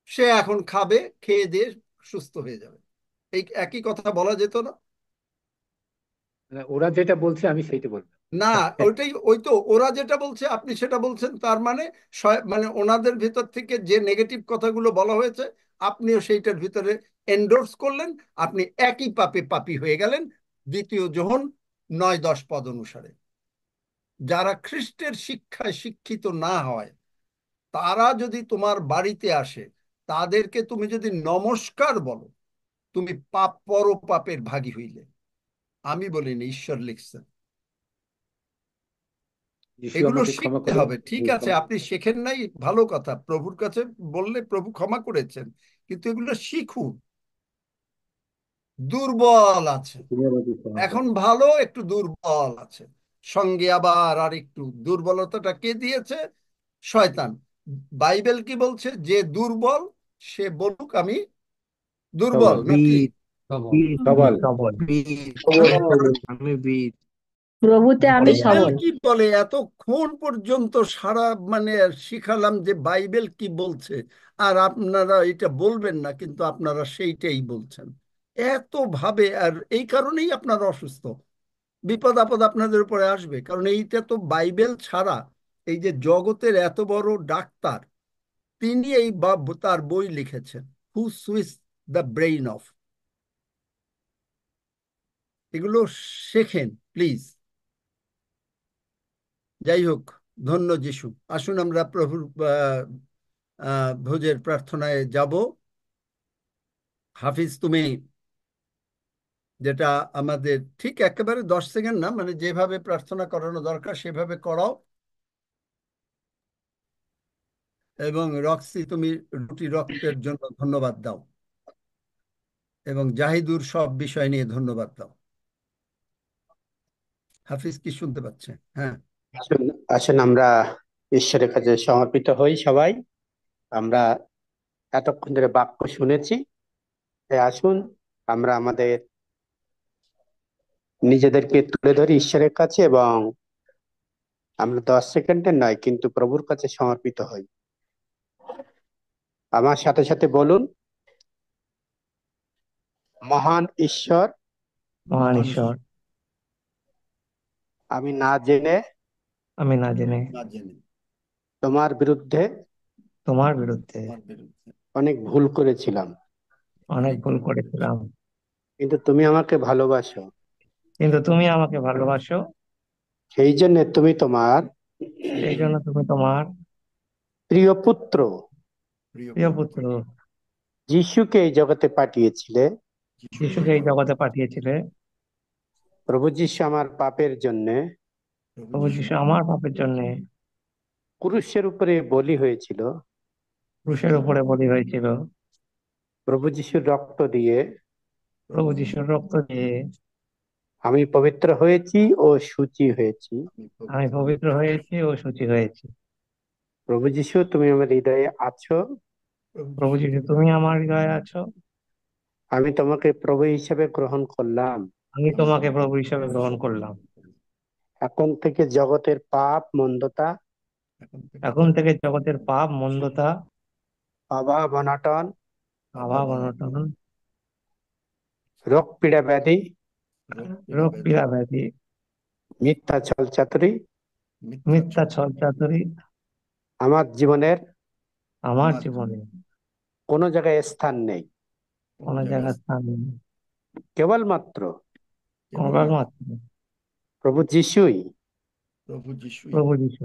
সে এখন খাবে, খেয়ে দিয়ে সুস্থ হয়ে যাবে। এই একই কথা বলা যেত না? ওরা যেটা বলছে আমি সেইটা বলবো। না, ওইটাই, ওই তো ওরা যেটা বলছে আপনি সেটা বলছেন, তার মানে মানে ওনাদের ভিতর থেকে যে নেগেটিভ কথাগুলো বলা হয়েছে আপনিও সেইটার ভিতরে এন্ডোর্স করলেন। আপনি একই পাপে পাপী হয়ে গেলেন। দ্বিতীয় যোহন 9-10 পদ অনুসারে যারা খ্রিস্টের শিক্ষায় শিক্ষিত না হয়, তারা যদি তোমার বাড়িতে আসে, তাদেরকে তুমি যদি নমস্কার বলো, তুমি পাপ পর পাপের ভাগী হইলে। আমি বলিনি, ঈশ্বর লিখছেন। যিশু এগুলো আমাকে ক্ষমা শিখতে করুন, হবে, ঠিক আমি আছে? আপনি শেখেন নাই, ভালো কথা, প্রভুর কাছে বললে প্রভু ক্ষমা করেছেন, কিন্তু এগুলো শিখুন। দুর্বল আছে, তুমি আমাকে ক্ষমা এখন করুন। ভালো, একটু দুর্বল আছে, সঙ্গে আবার আর একটু দুর্বলতাটা কে দিয়েছে? শয়তান। বাইবেল কি বলছে? যে দুর্বল সে বলুক আমি দুর্বল, সবল। নাকি? বীর খবর। বীর সবল। সবল। বীর, সবল। আমি বীর। প্রভুতে আমি বাইবেল সবল। কি বলে? এতক্ষণ পর্যন্ত সারা মানে শিখালাম যে বাইবেল কি বলছে, আর আপনারা এটা বলবেন না, কিন্তু আপনারা সেইটাই বলছেন এত ভাবে। আর এই কারণেই আপনারা অসুস্থ। বিপদ আপদ আপনাদের উপরে আসবে, কারণ এইটা তো বাইবেল ছাড়া, এই যে জগতের এত বড় ডাক্তার, তিনি এই তার বই লিখেছেন, হু সুইস দ্য ব্রেইন অফ। এগুলো শেখেন প্লিজ। যাই হোক, ধন্য যিশু। আসুন আমরা প্রভুর ভোজের প্রার্থনায় যাব। হাফিজ, তুমি যেটা আমাদের ঠিক একেবারে 10 সেকেন্ড না, মানে যেভাবে প্রার্থনা করানো দরকার সেভাবে করাও। এবং রক্সি, তুমি রুটি রক্তের জন্য ধন্যবাদ দাও, এবং জাহিদুর সব বিষয় নিয়ে ধন্যবাদ দাও। হাফিজ কি শুনতে পাচ্ছে? হ্যাঁ। আসুন, আসুন আমরা ঈশ্বরের কাছে সমর্পিত হই সবাই। আমরা এতক্ষণ ধরে বাক্য শুনেছি। তাই আসুন আমরা আমাদের নিজেদেরকে তুলে ধরি ঈশ্বরের কাছে, এবং আমরা 10 সেকেন্ডের নয় কিন্তু প্রভুর কাছে সমর্পিত হই। আমার সাথে সাথে বলুন, মহান ঈশ্বর, মহান মহান ঈশ্বর, আমি না জেনে আমি না জেনে না জেনে তোমার বিরুদ্ধে তোমার বিরুদ্ধে তোমার বিরুদ্ধে অনেক ভুল করেছিলাম, অনেক অনেক ভুল ভুল করেছিলাম, কিন্তু তুমি আমাকে ভালোবাসো। কিন্তু তুমি আমাকে ভালোবাসো। সেই জন্য তুমি তোমার সেই জন্য তুমি তোমার প্রিয় পুত্র প্রিয় প্রিয় পুত্র পুত্র যিশুকে এই জগতে পাঠিয়েছিলে। যিশুকে যিশুকে এই জগতে পাঠিয়েছিলে। প্রভু যিশু আমার পাপের জন্যে প্রভু প্রভু যিশু যিশু আমার পাপের জন্য ক্রুশের উপরে বলি হয়েছিল। ক্রুশের উপরে বলি হয়েছিল। প্রভু যিশুর রক্ত দিয়ে প্রভু যিশুর রক্ত দিয়ে আমি পবিত্র হয়েছি ও শুচি হয়েছি। আমি আমি পবিত্র পবিত্র হয়েছি ও শুচি হয়েছি। প্রভু যিশু তুমি আমার হৃদয়ে আছো। প্রভু প্রভু যিশু যিশু তুমি তুমি আমার হৃদয়ে আছো। আমি তোমাকে প্রভু হিসেবে গ্রহণ করলাম। আমি আমি তোমাকে তোমাকে প্রভু হিসেবে গ্রহণ করলাম। এখন থেকে জগতের পাপ মন্দতা, এখন থেকে এখন থেকে জগতের পাপ মন্দতা, অভাব অনটন, অভাব অভাব অনটন, অনটন, রোগ পীড়া ব্যাধি, রোগ পীড়া রোগ ব্যাধি, পীড়া ব্যাধি, মিথ্যা ছলচাতুরি মিথ্যা মিথ্যা ছল, ছল চাতুরি আমার জীবনের আমার আমার জীবনে কোনো জায়গায় স্থান নেই। কোনো কোনো জায়গায় জায়গার স্থান নেই। কেবলমাত্র কেবলমাত্র কেবলমাত্র প্রভু যিশুই প্রভু যিশুই প্রভু যিশু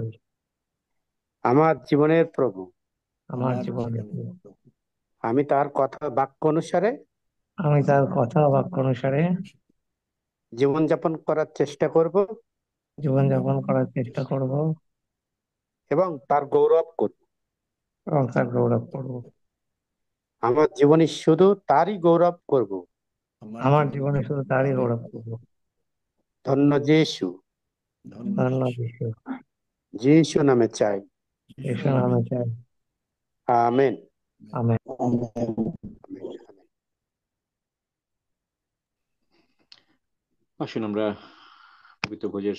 আমার জীবনের প্রভু। আমার আমার জীবনে জীবনের প্রিয়। প্রভু। আমি তার কথা বাক্য অনুসারে আমি আমি তার তার কথা বাক্য অনুসারে জীবনযাপন করার চেষ্টা করব জীবনযাপন করার চেষ্টা করব এবং তার গৌরব করব। এবং তার গৌরব করব। আমার আমার জীবনে শুধু তারই গৌরব করব। আমার আমার জীবনে জীবনে শুধু তারই তারই গৌরব গৌরব। করব। ধন্য যিশু, ধন্য ধন্য যিশু, যিশু। যিশু নামে চাই। যিশু যিশু নামে নামে চাই। আমেন। আমেন। আমেন। আসুন আমরা পবিত্র ভোজের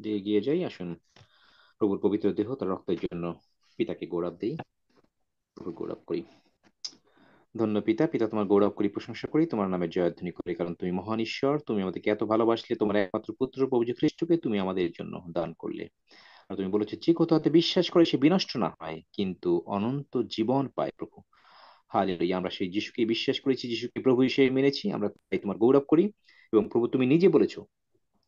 দিয়ে এগিয়ে যাই। আসুন প্রভুর পবিত্র দেহ তার রক্তের জন্য পিতাকে গৌরব দিই, প্রভুর গৌরব করি। ধন্য পিতা, পিতা তোমার গৌরব করি, প্রশংসা করি, তোমার নামে জয়ধ্বনি করি, কারণ তুমি মহান ঈশ্বর। তুমি আমাদেরকে এত ভালোবাসলে, তোমার একমাত্র পুত্র প্রভু যীশু খ্রিস্টকে তুমি আমাদের জন্য দান করলে। আর তুমি বলেছো যে কোথাতে বিশ্বাস করে সে বিনষ্ট না হয়, কিন্তু অনন্ত জীবন পায়। প্রভু হালেলুয়া, আমরা সেই যিশুকে বিশ্বাস করেছি, যিশুকে প্রভু হিসেবে মেনেছি, আমরা তাই তোমার গৌরব করি। এবং প্রভু তুমি নিজে বলেছো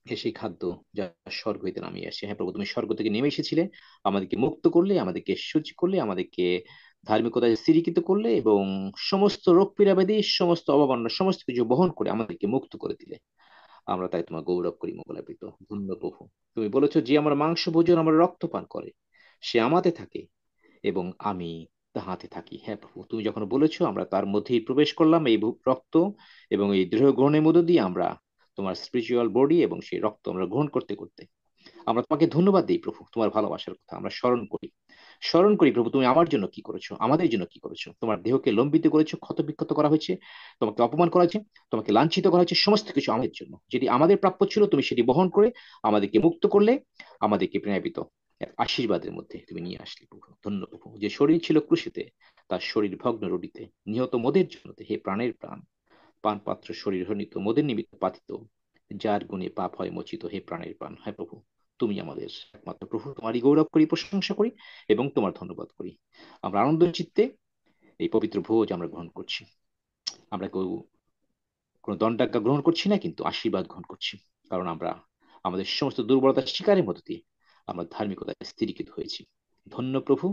সেই খাদ্য যা স্বর্গ হইতে নামিয়ে আসে। হ্যাঁ প্রভু, তুমি স্বর্গ থেকে নেমে এসেছিলে, আমাদেরকে মুক্ত করলে, আমাদেরকে শুচি করলে, আমাদেরকে ধার্মিকতায় স্থিরীকৃত করলে, এবং সমস্ত রোগ পীড়াব্যাধি, সমস্ত অভাবনা, সমস্ত কিছু বহন করে আমাদেরকে মুক্ত করে দিলে। আমরা তাই তোমার গৌরব করি মোগলাপিত। ধন্য প্রভু, তুমি বলেছো যে আমার মাংস ভোজন, আমার রক্ত পান করে, সে আমাতে থাকে এবং আমি তাহাতে থাকি। হ্যাঁ প্রভু, তুমি যখন বলেছো আমরা তার মধ্যেই প্রবেশ করলাম, এই রক্ত এবং এই দেহ গ্রহণের মধ্য দিয়ে আমরা তোমার স্পিরিচুয়াল বডি এবং সেই রক্ত আমরা গ্রহণ করতে করতে আমরা তোমাকে ধন্যবাদ দিই প্রভু। তোমার ভালোবাসার কথা আমরা স্মরণ করি, স্মরণ করি প্রভু, তুমি আমার জন্য কি করেছো, আমাদের জন্য কি করেছো। তোমার দেহকে লম্বিত করেছো, ক্ষত বিক্ষত করা হয়েছে, তোমাকে অপমান করা হয়েছে, তোমাকে লাঞ্ছিত করা হয়েছে, সমস্ত কিছু আমাদের জন্য। যেটি আমাদের প্রাপ্য ছিল তুমি সেটি বহন করে আমাদেরকে মুক্ত করলে, আমাদেরকে প্রেরিত এক আশীর্বাদের মধ্যে তুমি নিয়ে আসলে প্রভু। ধন্য প্রভু, যে শরীর ছিল ক্রুশিতে, তার শরীর ভগ্ন রুটিতে নিহত মোদের জন্য, হে প্রাণের প্রাণ পান পাত্র শরীর হনিত মোদের নিমিত্ত পাতিত, যার গুণে পাপ হয় মোচিত, হে প্রাণের প্রাণ। হ্যাঁ প্রভু, তুমি আমাদের একমাত্র প্রভু, তোমারই গৌরব করি, প্রশংসা করি এবং তোমার ধন্যবাদ করি। আমরা আনন্দ চিত্তে এই পবিত্র ভোজ আমরা গ্রহণ করছি। আমরা কেউ কোনো দণ্ডাজ্ঞা গ্রহণ করছি না, কিন্তু আশীর্বাদ গ্রহণ করছি, কারণ আমরা আমাদের সমস্ত দুর্বলতার শিকারের মধ্য দিয়ে আমরা ধার্মিকতায় স্থিরীকৃত হয়েছি। ধন্য প্রভু,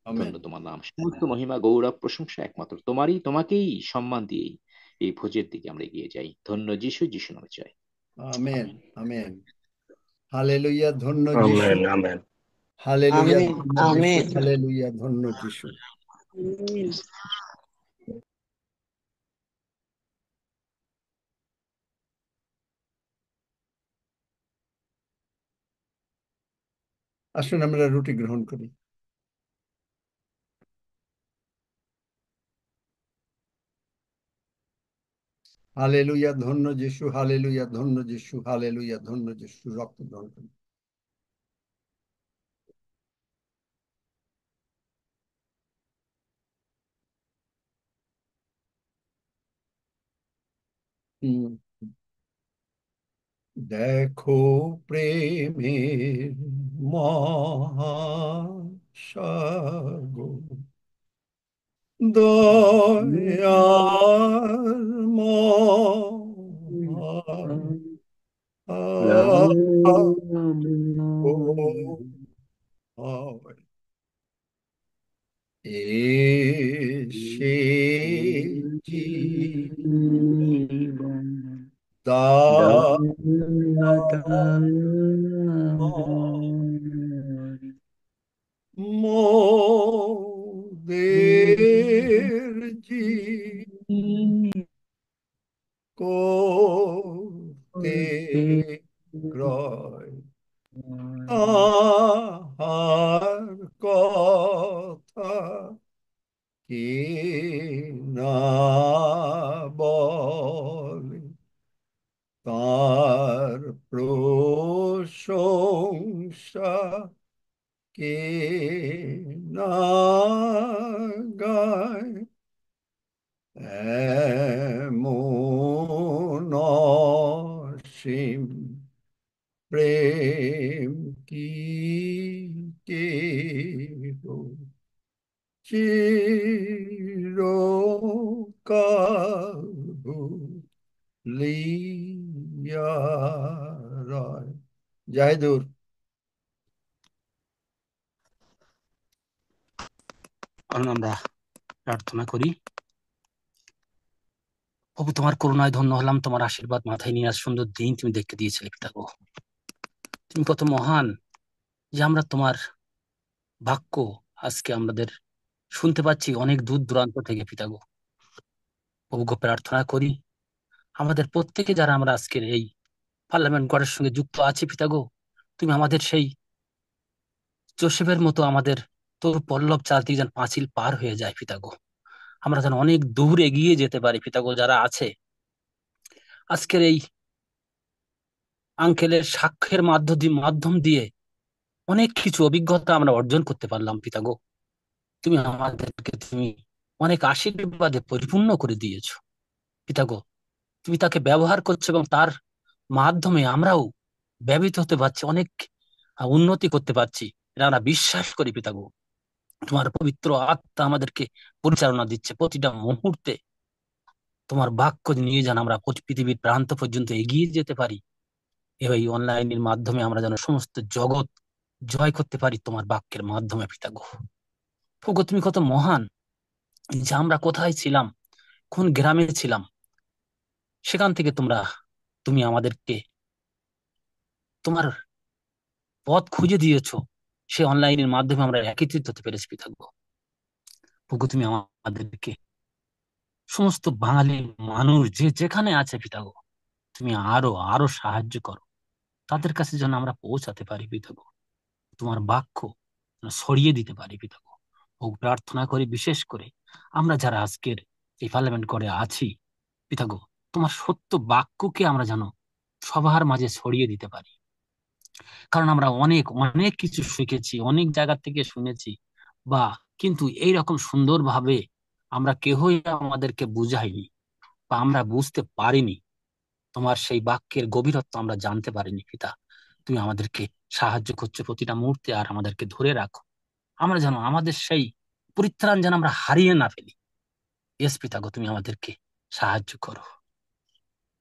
ধন্য আমেন। তোমার নাম। সমস্ত মহিমা গৌরব প্রশংসা একমাত্র তোমারই, তোমাকেই সম্মান দিয়েই এই ভোজের দিকে আমরা এগিয়ে যাই। ধন্য যিশু, যিশু নামে চাই। আমেন। আমেন। আমেন। হালেলুয়া, ধন্য যিশু। Amen amen. Hallelujah, amen. ধন্য যিশু। আমেন। হালেলুয়া, ধন্য যিশু। আসুন আমরা রুটি গ্রহণ করি। হালেলুয়া, ধন্য যিশু। হালেলুয়া, ধন্য যিশু। হালেলুয়া, ধন্য যিশু। রক্ত গ্রহণ করি। দেখো প্রেমের মহাসাগর, দয়ার মহাসাগর এসেছি মোদের করতে ক্রয় তাহার কথা কে না বলে, তার প্রশংসা কে না গায়, এমন অসীম প্রেম কি কেহ চিরকাল ভুলিয়া রয়। জাহিদুর। আমরা প্রার্থনা করি। প্রভু, তোমার করুণায় ধন্য হলাম, তোমার আশীর্বাদ মাথায় নিয়ে আজ সুন্দর দিন তুমি দেখতে দিয়েছিলে পিতা গো। তুমি কত মহান যে আমরা তোমার বাক্য আজকে আমাদের শুনতে পাচ্ছি অনেক দূর দূরান্ত থেকে পিতা গো। প্রভু গো, প্রার্থনা করি আমাদের প্রত্যেকে যারা আমরা আজকের এই পার্লামেন্ট গড়ের সঙ্গে যুক্ত আছি পিতা গো, তুমি আমাদের সেই যোসেফের মতো আমাদের তোর পল্লব চাল দিয়ে যেন পাঁচিল পার হয়ে যায় পিতা গো। আমরা যেন অনেক দূর এগিয়ে যেতে পারি পিতা গো। যারা আছে আজকের এই আঙ্কেলের সাক্ষ্যের মাধ্যম দিয়ে অনেক কিছু অভিজ্ঞতা আমরা অর্জন করতে পারলাম পিতা গো। তুমি আমাদেরকে তুমি অনেক আশীর্বাদে পরিপূর্ণ করে দিয়েছো পিতা গো। তুমি তাকে ব্যবহার করছো এবং তার মাধ্যমে আমরাও ব্যবহৃত হতে পারছি, অনেক উন্নতি করতে পারছি, এটা আমরা বিশ্বাস করি পিতা গো। তোমার পবিত্র আত্মা আমাদেরকে পরিচালনা দিচ্ছে প্রতিটা মুহূর্তে। তোমার বাক্য নিয়ে যেন আমরা পৃথিবীর প্রান্ত পর্যন্ত এগিয়ে যেতে পারি। এই অনলাইনের মাধ্যমে আমরা যেন সমস্ত জগৎ জয় করতে পারি তোমার বাক্যের মাধ্যমে পিতা গো। প্রভু, তুমি কত মহান যে আমরা কোথায় ছিলাম, কোন গ্রামে ছিলাম, সেখান থেকে তুমি আমাদেরকে তোমার পথ খুঁজে দিয়েছো। সে অনলাইনের মাধ্যমে আমরা একত্রিত হতে পেরেছি পিতা গো। প্রভু, তুমি আমাদেরকে সমস্ত বাঙালি মানুষ যে যেখানে আছে পিতা গো, তুমি আরো আরো সাহায্য করো, তাদের কাছে যেন আমরা পৌঁছাতে পারি পিতা গো। তোমার বাক্য যেন ছড়িয়ে দিতে পারি পিতা গো। ও প্রার্থনা করি বিশেষ করে আমরা যারা আজকের এই পার্লামেন্ট করে আছি পিতা গো, তোমার সত্য বাক্যকে আমরা যেন সবার মাঝে ছড়িয়ে দিতে পারি। কারণ আমরা অনেক অনেক কিছু শিখেছি, অনেক জায়গা থেকে শুনেছি, বা কিন্তু এইরকম সুন্দরভাবে আমরা কেহই আমাদেরকে বুঝাইনি বা আমরা বুঝতে পারিনি। তোমার সেই বাক্যের গভীরত্ব আমরা জানতে পারিনি পিতা। তুমি আমাদেরকে সাহায্য করছো প্রতিটা মুহূর্তে, আর আমাদেরকে ধরে রাখো। আমরা যেন আমাদের সেই পরিত্রাণ যেন আমরা হারিয়ে না ফেলি। এস পিতা গো, তুমি আমাদেরকে সাহায্য করো।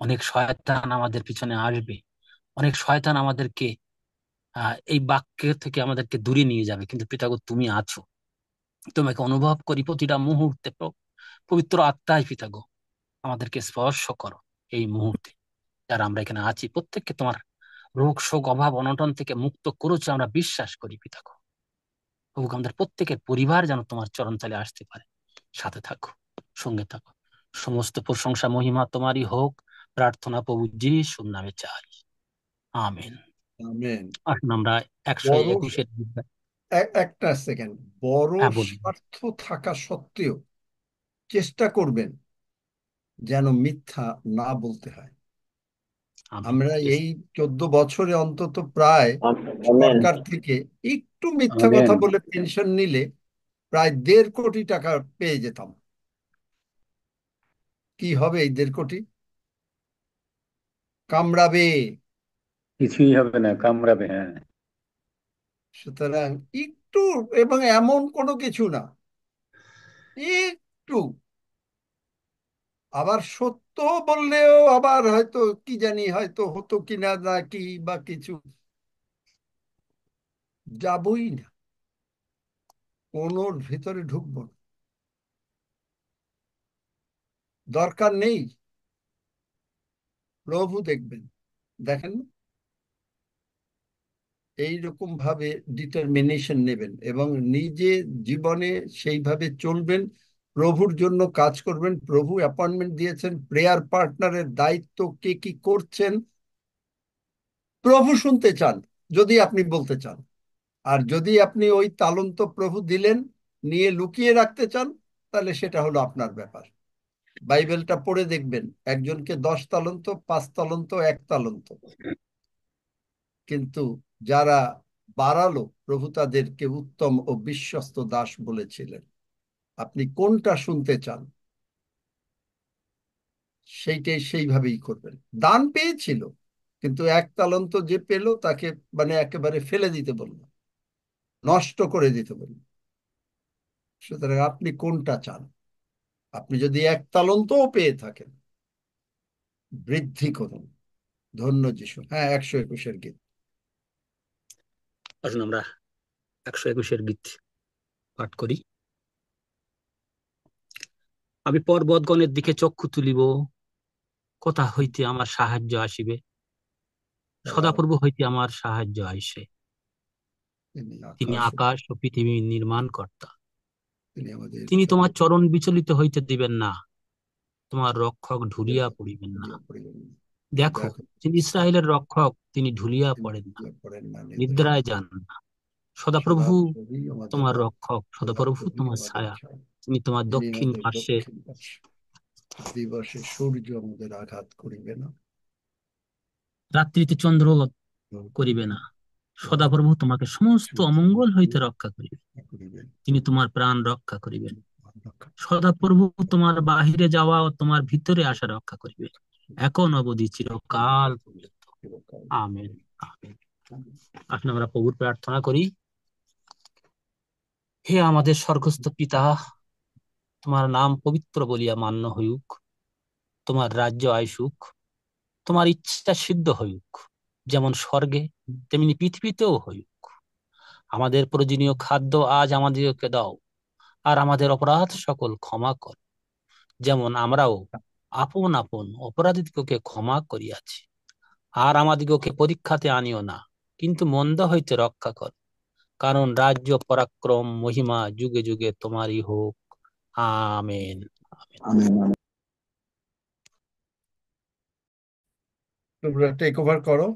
অনেক শয়তান আমাদের পিছনে আসবে, অনেক শয়তান আমাদেরকে এই বাক্যের থেকে আমাদেরকে দূরে নিয়ে যাবে, কিন্তু পিতা গো তুমি আছো। তোমাকে অনুভব করি প্রতিটা মুহূর্তে। পবিত্র আত্মায় পিতা গো আমাদেরকে স্পর্শ করো এই মুহূর্তে। যারা আমরা এখানে আছি প্রত্যেককে তোমার রোগ শোক অভাব অনটন থেকে মুক্ত করেছো আমরা বিশ্বাস করি পিতা গো। প্রভু, আমাদের প্রত্যেকের পরিবার যেন তোমার চরণতলে আসতে পারে। সাথে থাকো, সঙ্গে থাকো। সমস্ত প্রশংসা মহিমা তোমারই হোক। প্রার্থনা প্রভু যিশুর নামে চাই, আমেন। আমেন। আসুন আমরা 121-এর একটা সেকেন্ড, বড় বলুন। স্বার্থ থাকা সত্ত্বেও চেষ্টা করবেন যেন মিথ্যা না বলতে হয়। আমরা এই 14 বছরে অন্তত প্রায় সরকার থেকে একটু মিথ্যা কথা বলে পেনশন নিলে প্রায় 1.5 কোটি টাকা পেয়ে যেতাম। কি হবে এই 1.5 কোটি? কামড়াবে, কিছুই হবে না, কামড়াবে। হ্যাঁ, সুতরাং একটু, এবং এমন কোনো কিছু না, একটু আবার সত্য বললেও আবার হয়তো কি জানি হয়তো হতো কিনা না কি বা কিছু, যাবই না, কোনোর ভিতরে ঢুকবো না, দরকার নেই। প্রভু দেখবেন, দেখেন না? এইরকম ভাবে ডিটারমিনেশন নেবেন এবং নিজে জীবনে সেইভাবে চলবেন, প্রভুর জন্য কাজ করবেন। প্রভু অ্যাপয়েন্টমেন্ট দিয়েছেন, প্রেয়ার পার্টনারের দায়িত্ব কে কি করছেন প্রভু শুনতে চান, যদি আপনি বলতে চান। আর যদি আপনি ওই তালন্ত প্রভু দিলেন নিয়ে লুকিয়ে রাখতে চান, তাহলে সেটা হলো আপনার ব্যাপার। বাইবেলটা পড়ে দেখবেন, একজনকে 10 তালন্ত, 5 তালন্ত, 1 তালন্ত, কিন্তু যারা বাড়ালো প্রভু তাদেরকে উত্তম ও বিশ্বস্ত দাস বলেছিলেন। আপনি কোনটা শুনতে চান সেইটাই সেইভাবেই করবেন। দান পেয়েছিল, কিন্তু 1 তালন্ত যে পেল তাকে মানে একেবারে ফেলে দিতে বলল, নষ্ট করে দিতে বলল। সুতরাং আপনি কোনটা চান? আপনি যদি 1 তালন্তও পেয়ে থাকেন, বৃদ্ধি করুন। ধন্য যিশু। হ্যাঁ, 121 গীত। আসুন আমরা 121 গীত পাঠ করি। আমি পর্বতগণের দিকে চক্ষু তুলিব, কোথা হইতে আমার সাহায্য আসিবে? সদাপ্রভু হইতে আমার সাহায্য আইসে। তিনি আকাশ, আকাশ ও পৃথিবী নির্মাণ কর্তা। তিনি আমাদের তিনি তোমার চরণ চরণ বিচলিত হইতে দিবেন না, তোমার রক্ষক ঢুলিয়া ঢুলিয়া পড়িবেন না। পড়িবেন না। দেখো, দেখো, তিনি ইসরায়েলের রক্ষক, তিনি ঢুলিয়া তিনি পড়েন না, ঢুলিয়া পড়েন না, নিদ্রায় নিদ্রায় যান না। সদাপ্রভু সদাপ্রভুই আমাদের তোমার রক্ষক, রক্ষক, সদাপ্রভু সদাপ্রভুই তোমার আমাদের ছায়া। ছায়া। তিনি তোমার তিনি দক্ষিণ আমাদের পার্শ্বে, দক্ষিণ পার্শ্বে, দিবসে সূর্য আমাদের আঘাত করিবে না, রাত্রিতে চন্দ্র করিবে করিবে না, না। সদাপ্রভু তোমাকে সমস্ত অমঙ্গল হইতে রক্ষা করিবে। করিবেন। তিনি তোমার প্রাণ রক্ষা করিবেন। রক্ষা সদাপ্রভু তোমার বাহিরে যাওয়া ও তোমার ভিতরে আসা রক্ষা করিবে, এখন অবধি চিরকাল পর্যন্ত। চিরকাল। Amen, amen. আসুন আমরা প্রভুর প্রার্থনা করি। হে আমাদের স্বর্গস্থ পিতা, তোমার নাম পবিত্র বলিয়া মান্য হইউক, তোমার রাজ্য আইসুক, তোমার ইচ্ছা সিদ্ধ হইউক, যেমন স্বর্গে তেমনি পৃথিবীতেও হইউক। আমাদের প্রয়োজনীয় খাদ্য আজ আমাদেরকে দাও, আর আমাদের অপরাধ সকল ক্ষমা কর, যেমন আমরাও আপন আপন অপরাধীদিগকে ক্ষমা করিয়াছি। আর আমাদিগকে পরীক্ষাতে আনিও না, কিন্তু মন্দ হইতে রক্ষা কর, কারণ রাজ্য, পরাক্রম, মহিমা যুগে যুগে তোমারই হোক। Amen, amen. আমেন। তোমরা টেক ওভার করো।